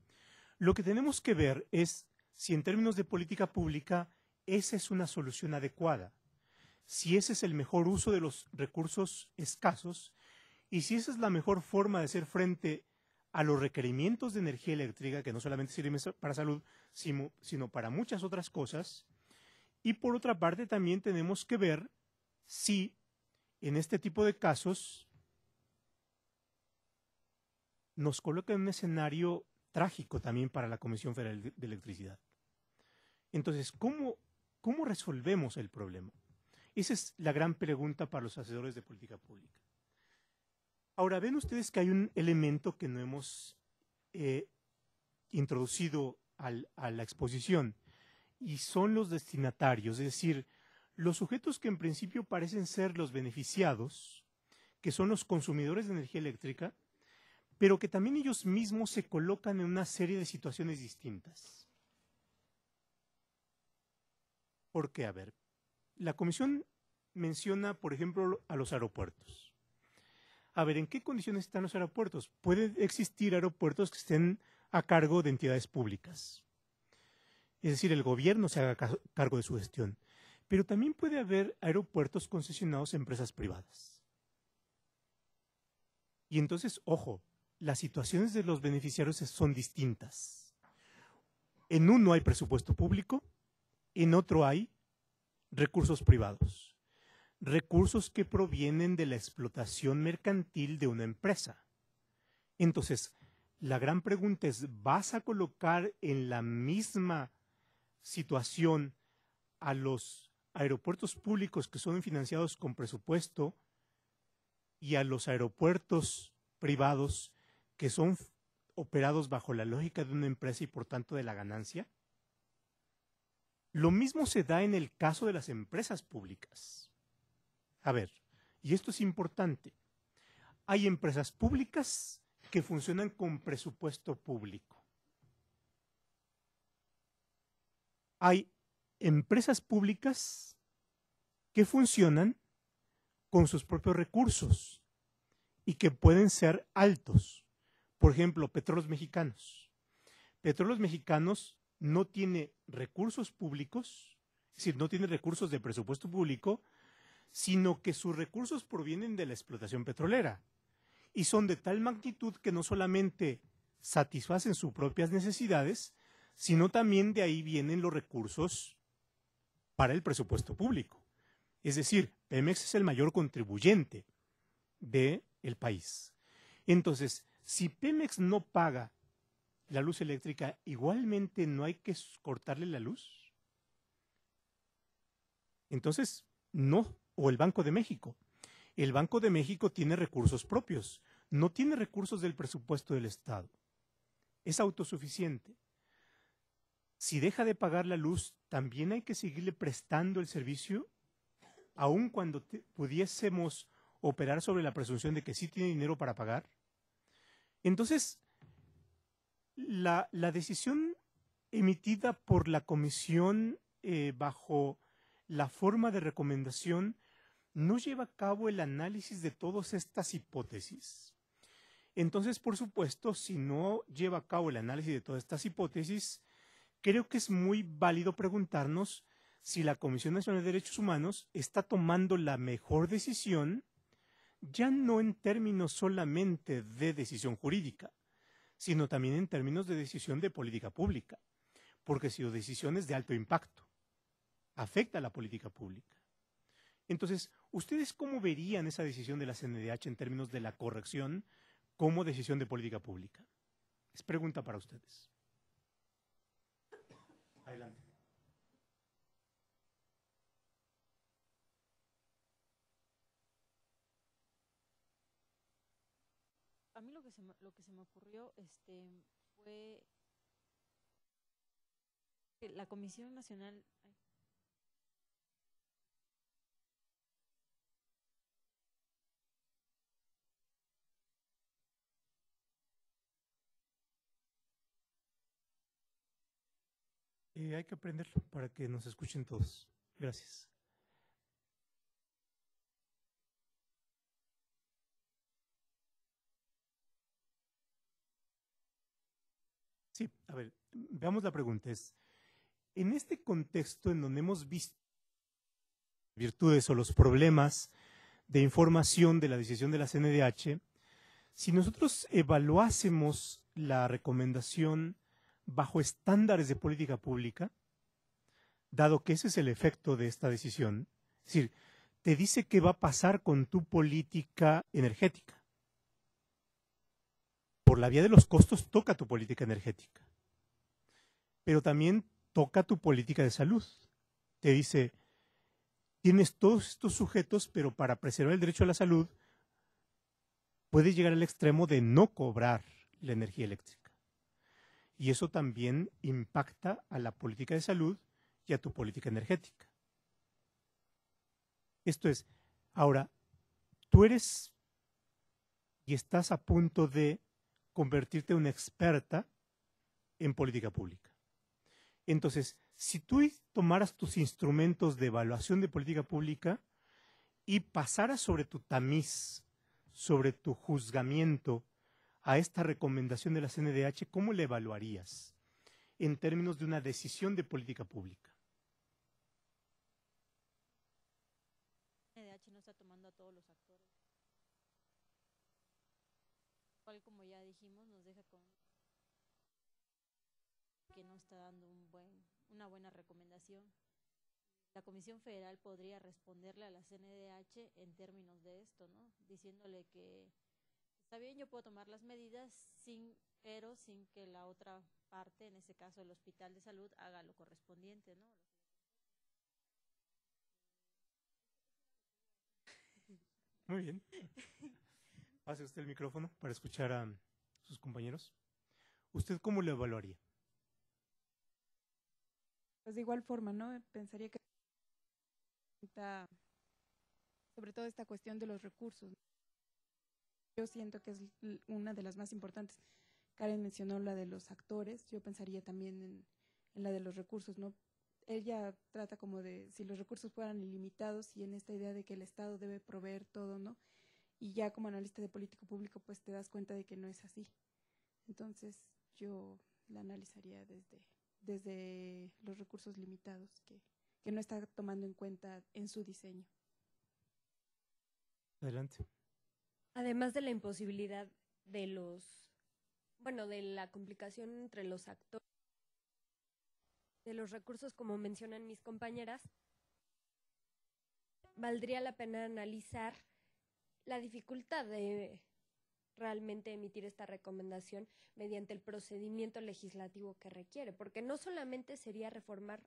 Lo que tenemos que ver es si en términos de política pública esa es una solución adecuada, si ese es el mejor uso de los recursos escasos y si esa es la mejor forma de hacer frente a los requerimientos de energía eléctrica, que no solamente sirven para salud, sino para muchas otras cosas. Y por otra parte también tenemos que ver si en este tipo de casos nos coloca en un escenario trágico también para la Comisión Federal de Electricidad. Entonces, ¿cómo ¿cómo resolvemos el problema? Esa es la gran pregunta para los hacedores de política pública. Ahora, ven ustedes que hay un elemento que no hemos introducido a la exposición, y son los destinatarios, es decir, los sujetos que en principio parecen ser los beneficiados, que son los consumidores de energía eléctrica, pero que también ellos mismos se colocan en una serie de situaciones distintas. ¿Por qué? A ver, la Comisión menciona, por ejemplo, a los aeropuertos. A ver, ¿en qué condiciones están los aeropuertos? Pueden existir aeropuertos que estén a cargo de entidades públicas. Es decir, el gobierno se haga cargo de su gestión. Pero también puede haber aeropuertos concesionados a empresas privadas. Y entonces, ojo, las situaciones de los beneficiarios son distintas. En uno hay presupuesto público, en otro hay recursos privados. Recursos que provienen de la explotación mercantil de una empresa. Entonces, la gran pregunta es, ¿vas a colocar en la misma situación a los aeropuertos públicos que son financiados con presupuesto y a los aeropuertos privados que son operados bajo la lógica de una empresa y por tanto de la ganancia? Lo mismo se da en el caso de las empresas públicas. A ver, y esto es importante, hay empresas públicas que funcionan con presupuesto público. Hay empresas públicas que funcionan con sus propios recursos y que pueden ser altos. Por ejemplo, Petróleos Mexicanos. Petróleos Mexicanos no tiene recursos públicos, es decir, no tiene recursos de presupuesto público, sino que sus recursos provienen de la explotación petrolera y son de tal magnitud que no solamente satisfacen sus propias necesidades, sino también de ahí vienen los recursos para el presupuesto público. Es decir, Pemex es el mayor contribuyente del país. Entonces, si Pemex no paga la luz eléctrica, igualmente no hay que cortarle la luz. Entonces, no. O el Banco de México. El Banco de México tiene recursos propios, no tiene recursos del presupuesto del Estado. Es autosuficiente. Si deja de pagar la luz, ¿también hay que seguirle prestando el servicio? Aun cuando pudiésemos operar sobre la presunción de que sí tiene dinero para pagar. Entonces, la decisión emitida por la Comisión bajo la forma de recomendación no lleva a cabo el análisis de todas estas hipótesis. Entonces, por supuesto, si no lleva a cabo el análisis de todas estas hipótesis, creo que es muy válido preguntarnos si la Comisión Nacional de Derechos Humanos está tomando la mejor decisión, ya no en términos solamente de decisión jurídica, sino también en términos de decisión de política pública, porque si su decisión es de alto impacto, afecta a la política pública. Entonces, ¿ustedes cómo verían esa decisión de la CNDH en términos de la corrección como decisión de política pública? Es pregunta para ustedes. Adelante. A mí lo que se me ocurrió fue que la Comisión Nacional... Hay que aprenderlo para que nos escuchen todos. Gracias. Sí, a ver, veamos la pregunta. En este contexto en donde hemos visto virtudes o los problemas de información de la decisión de la CNDH, si nosotros evaluásemos la recomendación bajo estándares de política pública, dado que ese es el efecto de esta decisión, es decir, te dice qué va a pasar con tu política energética. Por la vía de los costos toca tu política energética, pero también toca tu política de salud, te dice, tienes todos estos sujetos, pero para preservar el derecho a la salud, puedes llegar al extremo de no cobrar la energía eléctrica. Y eso también impacta a la política de salud y a tu política energética. Esto es, ahora, tú eres y estás a punto de convertirte en una experta en política pública. Entonces, si tú tomaras tus instrumentos de evaluación de política pública y pasaras sobre tu tamiz, sobre tu juzgamiento a esta recomendación de la CNDH, ¿cómo la evaluarías en términos de una decisión de política pública? La CNDH no está tomando a todos los actores. Cual, como ya dijimos, nos deja con que no está dando una buena recomendación. La Comisión Federal podría responderle a la CNDH en términos de esto, ¿no? Diciéndole que está bien, yo puedo tomar las medidas, pero sin que la otra parte, en este caso el Hospital de Salud, haga lo correspondiente, ¿no? Muy bien. Pase usted el micrófono para escuchar a sus compañeros. ¿Usted cómo lo evaluaría? Pues de igual forma, ¿no? Pensaría que sobre todo esta cuestión de los recursos. Yo siento que es una de las más importantes. Karen mencionó la de los actores, yo pensaría también en la de los recursos, ¿no? Ella trata como de si los recursos fueran ilimitados y en esta idea de que el Estado debe proveer todo, ¿no? Y ya como analista de político público, pues te das cuenta de que no es así. Entonces yo la analizaría desde los recursos limitados que no está tomando en cuenta en su diseño. Adelante. Además de la imposibilidad de de la complicación entre los actores, de los recursos, como mencionan mis compañeras, valdría la pena analizar la dificultad de realmente emitir esta recomendación mediante el procedimiento legislativo que requiere, porque no solamente sería reformar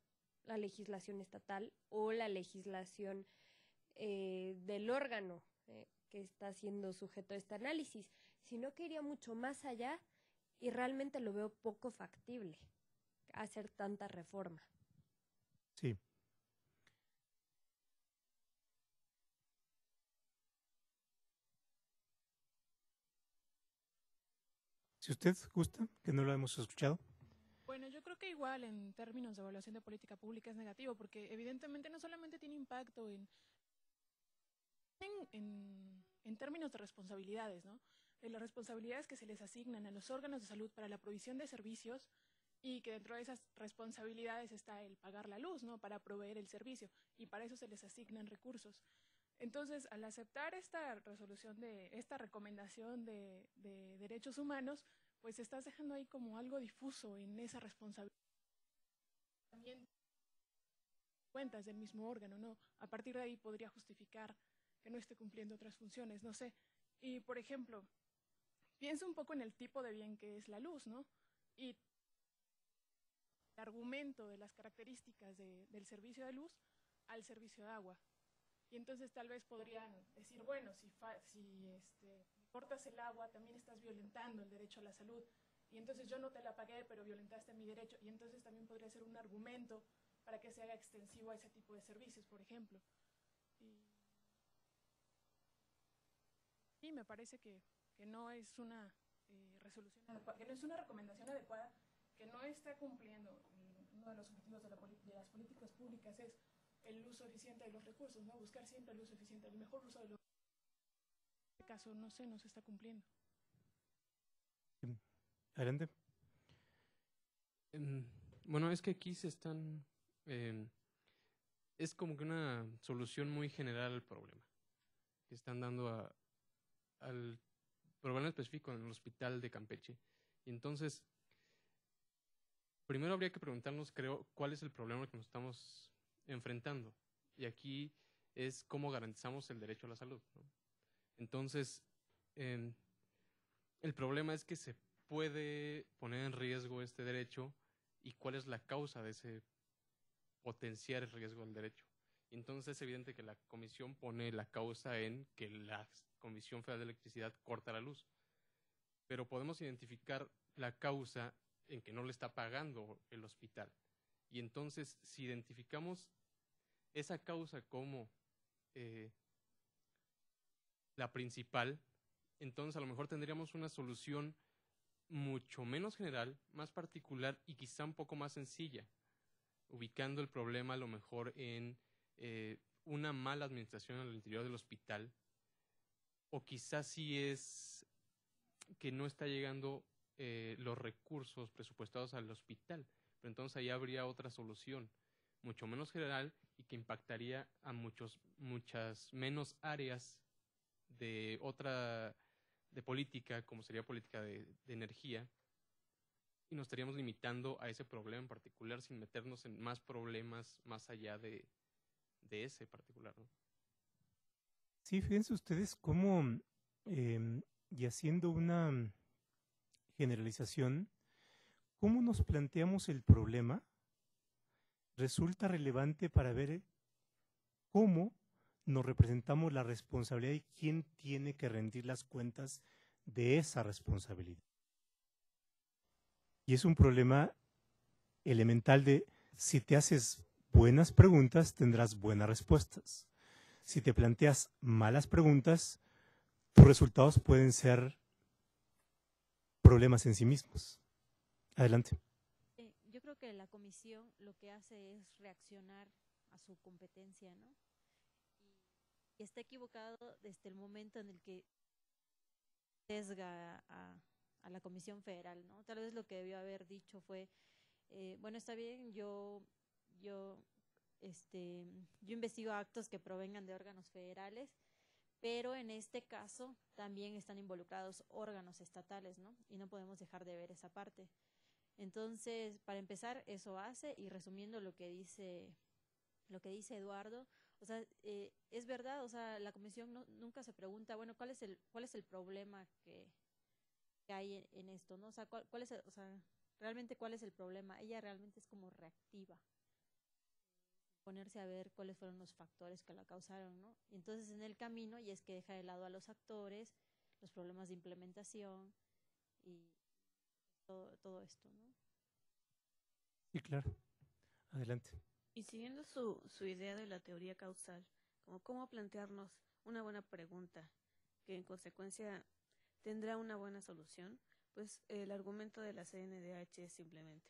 la legislación estatal o la legislación del órgano que está siendo sujeto a este análisis, sino que iría mucho más allá y realmente lo veo poco factible hacer tanta reforma. Sí. Si usted gusta, que no lo hemos escuchado. Bueno, yo creo que igual en términos de evaluación de política pública es negativo, porque evidentemente no solamente tiene impacto en términos de responsabilidades, ¿no? De las responsabilidades que se les asignan a los órganos de salud para la provisión de servicios y que dentro de esas responsabilidades está el pagar la luz, ¿no? Para proveer el servicio y para eso se les asignan recursos. Entonces, al aceptar esta resolución esta recomendación de derechos humanos, pues estás dejando ahí como algo difuso en esa responsabilidad. También cuentas del mismo órgano, ¿no? A partir de ahí podría justificar que no esté cumpliendo otras funciones, no sé. Y, por ejemplo, piensa un poco en el tipo de bien que es la luz, ¿no? Y el argumento de las características del servicio de luz al servicio de agua. Y entonces tal vez podrían decir, bueno, si cortas el agua, también estás violentando el derecho a la salud. Y entonces yo no te la pagué, pero violentaste mi derecho. Y entonces también podría ser un argumento para que se haga extensivo a ese tipo de servicios, por ejemplo. Y me parece que no es una resolución adecuada, que no es una recomendación adecuada, que no está cumpliendo uno de los objetivos de las políticas públicas es el uso eficiente de los recursos, ¿no? Buscar siempre el uso eficiente, el mejor uso de los recursos. En este caso, no se está cumpliendo. Adelante. Bueno, es que aquí es como que una solución muy general al problema que están dando al problema específico en el hospital de Campeche. Y entonces, primero habría que preguntarnos, creo, cuál es el problema que nos estamos enfrentando. Y aquí es cómo garantizamos el derecho a la salud, ¿no? Entonces, el problema es que se puede poner en riesgo este derecho y cuál es la causa de ese potenciar el riesgo del derecho. Entonces es evidente que la comisión pone la causa en que la Comisión Federal de Electricidad corta la luz. Pero podemos identificar la causa en que no le está pagando el hospital. Y entonces, si identificamos esa causa como la principal, entonces a lo mejor tendríamos una solución mucho menos general, más particular y quizá un poco más sencilla, ubicando el problema a lo mejor en una mala administración al interior del hospital, o quizás sí es que no está llegando los recursos presupuestados al hospital, pero entonces ahí habría otra solución, mucho menos general y que impactaría a muchas menos áreas de política, como sería política de energía, y nos estaríamos limitando a ese problema en particular sin meternos en más problemas más allá de ese particular, ¿no? Sí, fíjense ustedes cómo, y haciendo una generalización, cómo nos planteamos el problema resulta relevante para ver cómo nos representamos la responsabilidad y quién tiene que rendir las cuentas de esa responsabilidad. Y es un problema elemental de si te haces buenas preguntas, tendrás buenas respuestas. Si te planteas malas preguntas, tus resultados pueden ser problemas en sí mismos. Adelante. Yo creo que la comisión lo que hace es reaccionar a su competencia, ¿no? Y está equivocado desde el momento en el que sesga a la Comisión Federal, ¿no? Tal vez lo que debió haber dicho fue, bueno, está bien, yo investigo actos que provengan de órganos federales, pero en este caso también están involucrados órganos estatales, ¿no? Y no podemos dejar de ver esa parte. Entonces, para empezar, eso hace, y resumiendo lo que dice Eduardo, o sea, es verdad, o sea, la comisión nunca se pregunta, bueno, ¿cuál es el problema que hay en esto, ¿no? O sea, realmente cuál es el problema. Ella realmente es como reactiva, ponerse a ver cuáles fueron los factores que la causaron, ¿no? Y entonces en el camino, y es que deja de lado a los actores, los problemas de implementación y todo esto, ¿no? Sí, claro. Adelante. Y siguiendo su idea de la teoría causal, como cómo plantearnos una buena pregunta que en consecuencia tendrá una buena solución, pues el argumento de la CNDH es simplemente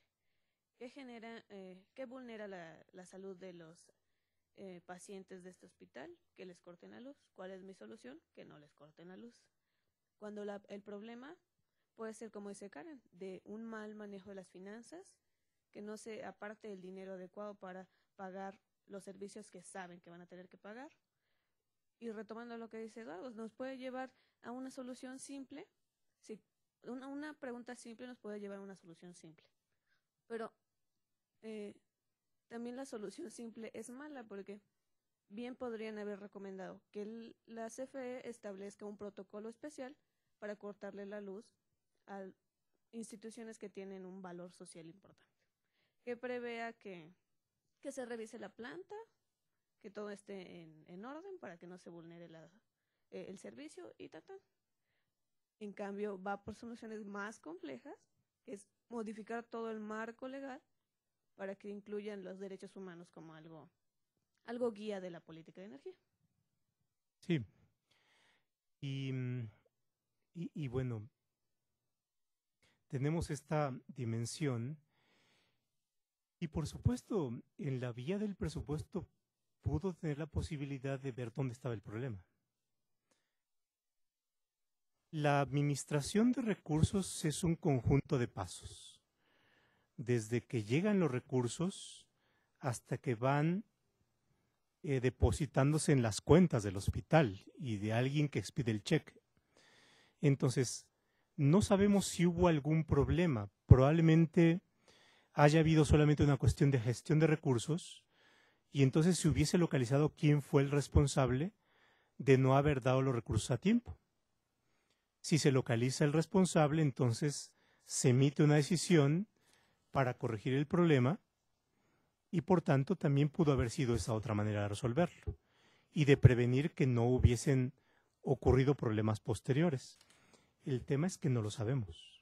¿qué vulnera la salud de los pacientes de este hospital? Que les corten la luz. ¿Cuál es mi solución? Que no les corten la luz. Cuando el problema puede ser, como dice Karen, de un mal manejo de las finanzas, que no se aparte el dinero adecuado para pagar los servicios que saben que van a tener que pagar. Y retomando lo que dice Eduardo, nos puede llevar a una solución simple. Sí, una pregunta simple nos puede llevar a una solución simple. Pero también la solución simple es mala, porque bien podrían haber recomendado que la CFE establezca un protocolo especial para cortarle la luz a instituciones que tienen un valor social importante, que prevea que se revise la planta, que todo esté en orden para que no se vulnere el servicio y tal. En cambio, va por soluciones más complejas, que es modificar todo el marco legal para que incluyan los derechos humanos como algo guía de la política de energía. Sí. Y bueno, tenemos esta dimensión y por supuesto en la vía del presupuesto pudo tener la posibilidad de ver dónde estaba el problema. La administración de recursos es un conjunto de pasos, desde que llegan los recursos hasta que van depositándose en las cuentas del hospital y de alguien que expide el cheque. Entonces, no sabemos si hubo algún problema. Probablemente haya habido solamente una cuestión de gestión de recursos y entonces se hubiese localizado quién fue el responsable de no haber dado los recursos a tiempo. Si se localiza el responsable, entonces se emite una decisión para corregir el problema y por tanto también pudo haber sido esa otra manera de resolverlo y de prevenir que no hubiesen ocurrido problemas posteriores. El tema es que no lo sabemos,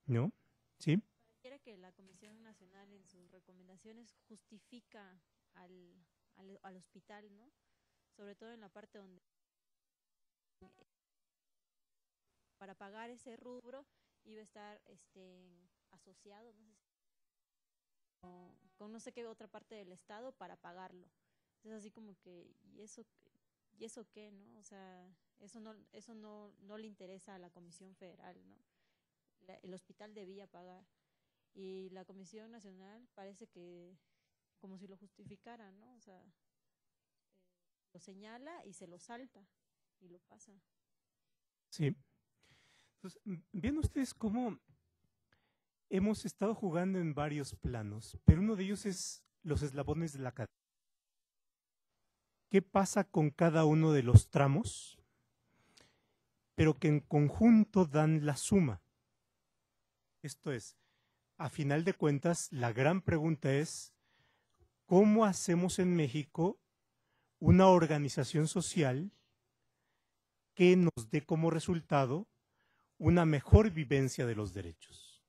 ¿no? ¿Sí? Pareciera que la Comisión Nacional en sus recomendaciones justifica al hospital, ¿no? Sobre todo en la parte donde para pagar ese rubro iba a estar asociado, no sé si, con no sé qué otra parte del estado para pagarlo. Es así como que, ¿y eso qué, no? O sea, eso no le interesa a la Comisión Federal, ¿no? El hospital debía pagar. Y la Comisión Nacional parece que como si lo justificara, ¿no? O sea, lo señala y se lo salta y lo pasa. Sí. Entonces, ven ustedes cómo hemos estado jugando en varios planos, pero uno de ellos es los eslabones de la cadena. ¿Qué pasa con cada uno de los tramos? Pero que en conjunto dan la suma. Esto es, a final de cuentas, la gran pregunta es, ¿cómo hacemos en México una organización social que nos dé como resultado una mejor vivencia de los derechos?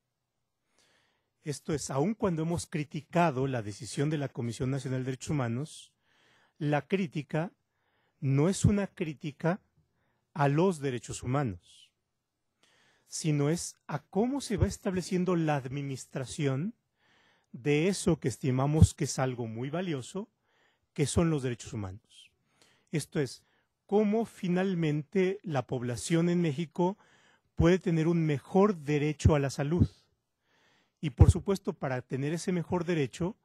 Esto es, aun cuando hemos criticado la decisión de la Comisión Nacional de Derechos Humanos, la crítica no es una crítica a los derechos humanos, sino es a cómo se va estableciendo la administración de eso que estimamos que es algo muy valioso, que son los derechos humanos. Esto es, cómo finalmente la población en México puede tener un mejor derecho a la salud. Y por supuesto, para tener ese mejor derecho,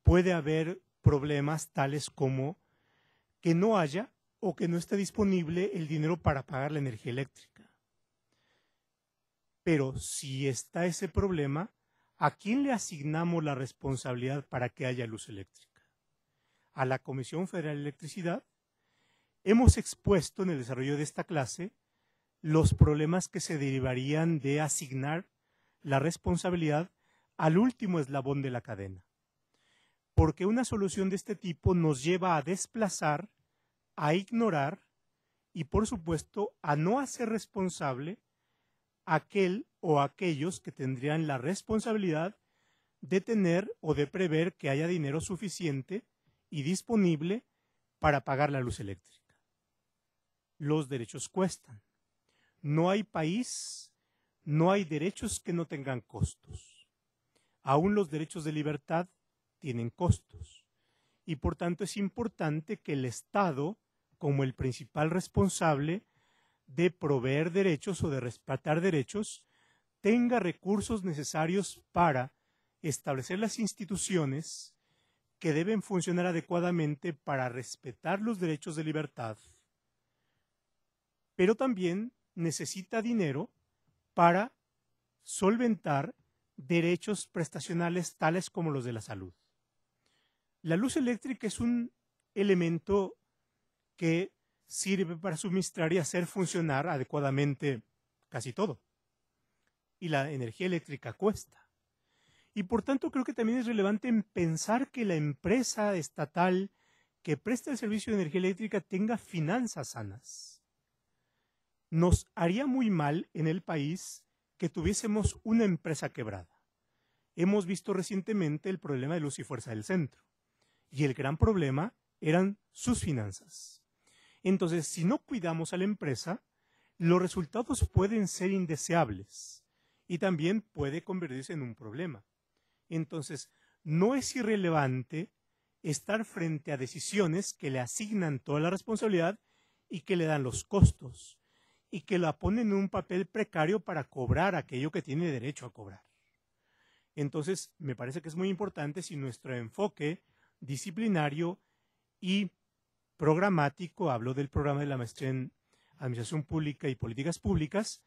puede haber problemas tales como que no haya o que no esté disponible el dinero para pagar la energía eléctrica. Pero si está ese problema, ¿a quién le asignamos la responsabilidad para que haya luz eléctrica? ¿A la Comisión Federal de Electricidad? Hemos expuesto en el desarrollo de esta clase los problemas que se derivarían de asignar la responsabilidad al último eslabón de la cadena. Porque una solución de este tipo nos lleva a desplazar, a ignorar y, por supuesto, a no hacer responsable a aquel o aquellos que tendrían la responsabilidad de tener o de prever que haya dinero suficiente y disponible para pagar la luz eléctrica. Los derechos cuestan. No hay país, no hay derechos que no tengan costos. Aún los derechos de libertad tienen costos. Y por tanto es importante que el Estado, como el principal responsable de proveer derechos o de respetar derechos, tenga recursos necesarios para establecer las instituciones que deben funcionar adecuadamente para respetar los derechos de libertad, pero también necesita dinero para solventar derechos prestacionales tales como los de la salud. La luz eléctrica es un elemento que sirve para suministrar y hacer funcionar adecuadamente casi todo. Y la energía eléctrica cuesta. Y por tanto creo que también es relevante en pensar que la empresa estatal que presta el servicio de energía eléctrica tenga finanzas sanas. Nos haría muy mal en el país que tuviésemos una empresa quebrada. Hemos visto recientemente el problema de Luz y Fuerza del Centro. Y el gran problema eran sus finanzas. Entonces, si no cuidamos a la empresa, los resultados pueden ser indeseables y también puede convertirse en un problema. Entonces, no es irrelevante estar frente a decisiones que le asignan toda la responsabilidad y que le dan los costos y que la ponen en un papel precario para cobrar aquello que tiene derecho a cobrar. Entonces, me parece que es muy importante si nuestro enfoque disciplinario y programático, hablo del programa de la maestría en Administración Pública y Políticas Públicas,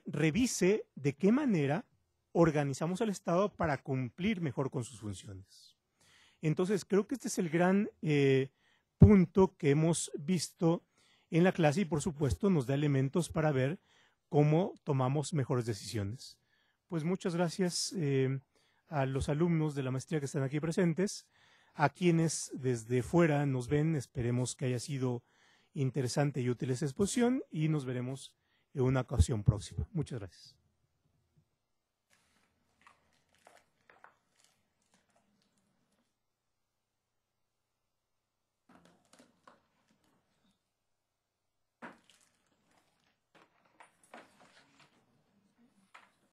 revise de qué manera organizamos al Estado para cumplir mejor con sus funciones. Entonces, creo que este es el gran punto que hemos visto en la clase y, por supuesto, nos da elementos para ver cómo tomamos mejores decisiones. Pues muchas gracias a a los alumnos de la maestría que están aquí presentes, a quienes desde fuera nos ven. Esperemos que haya sido interesante y útil esta exposición y nos veremos en una ocasión próxima. Muchas gracias.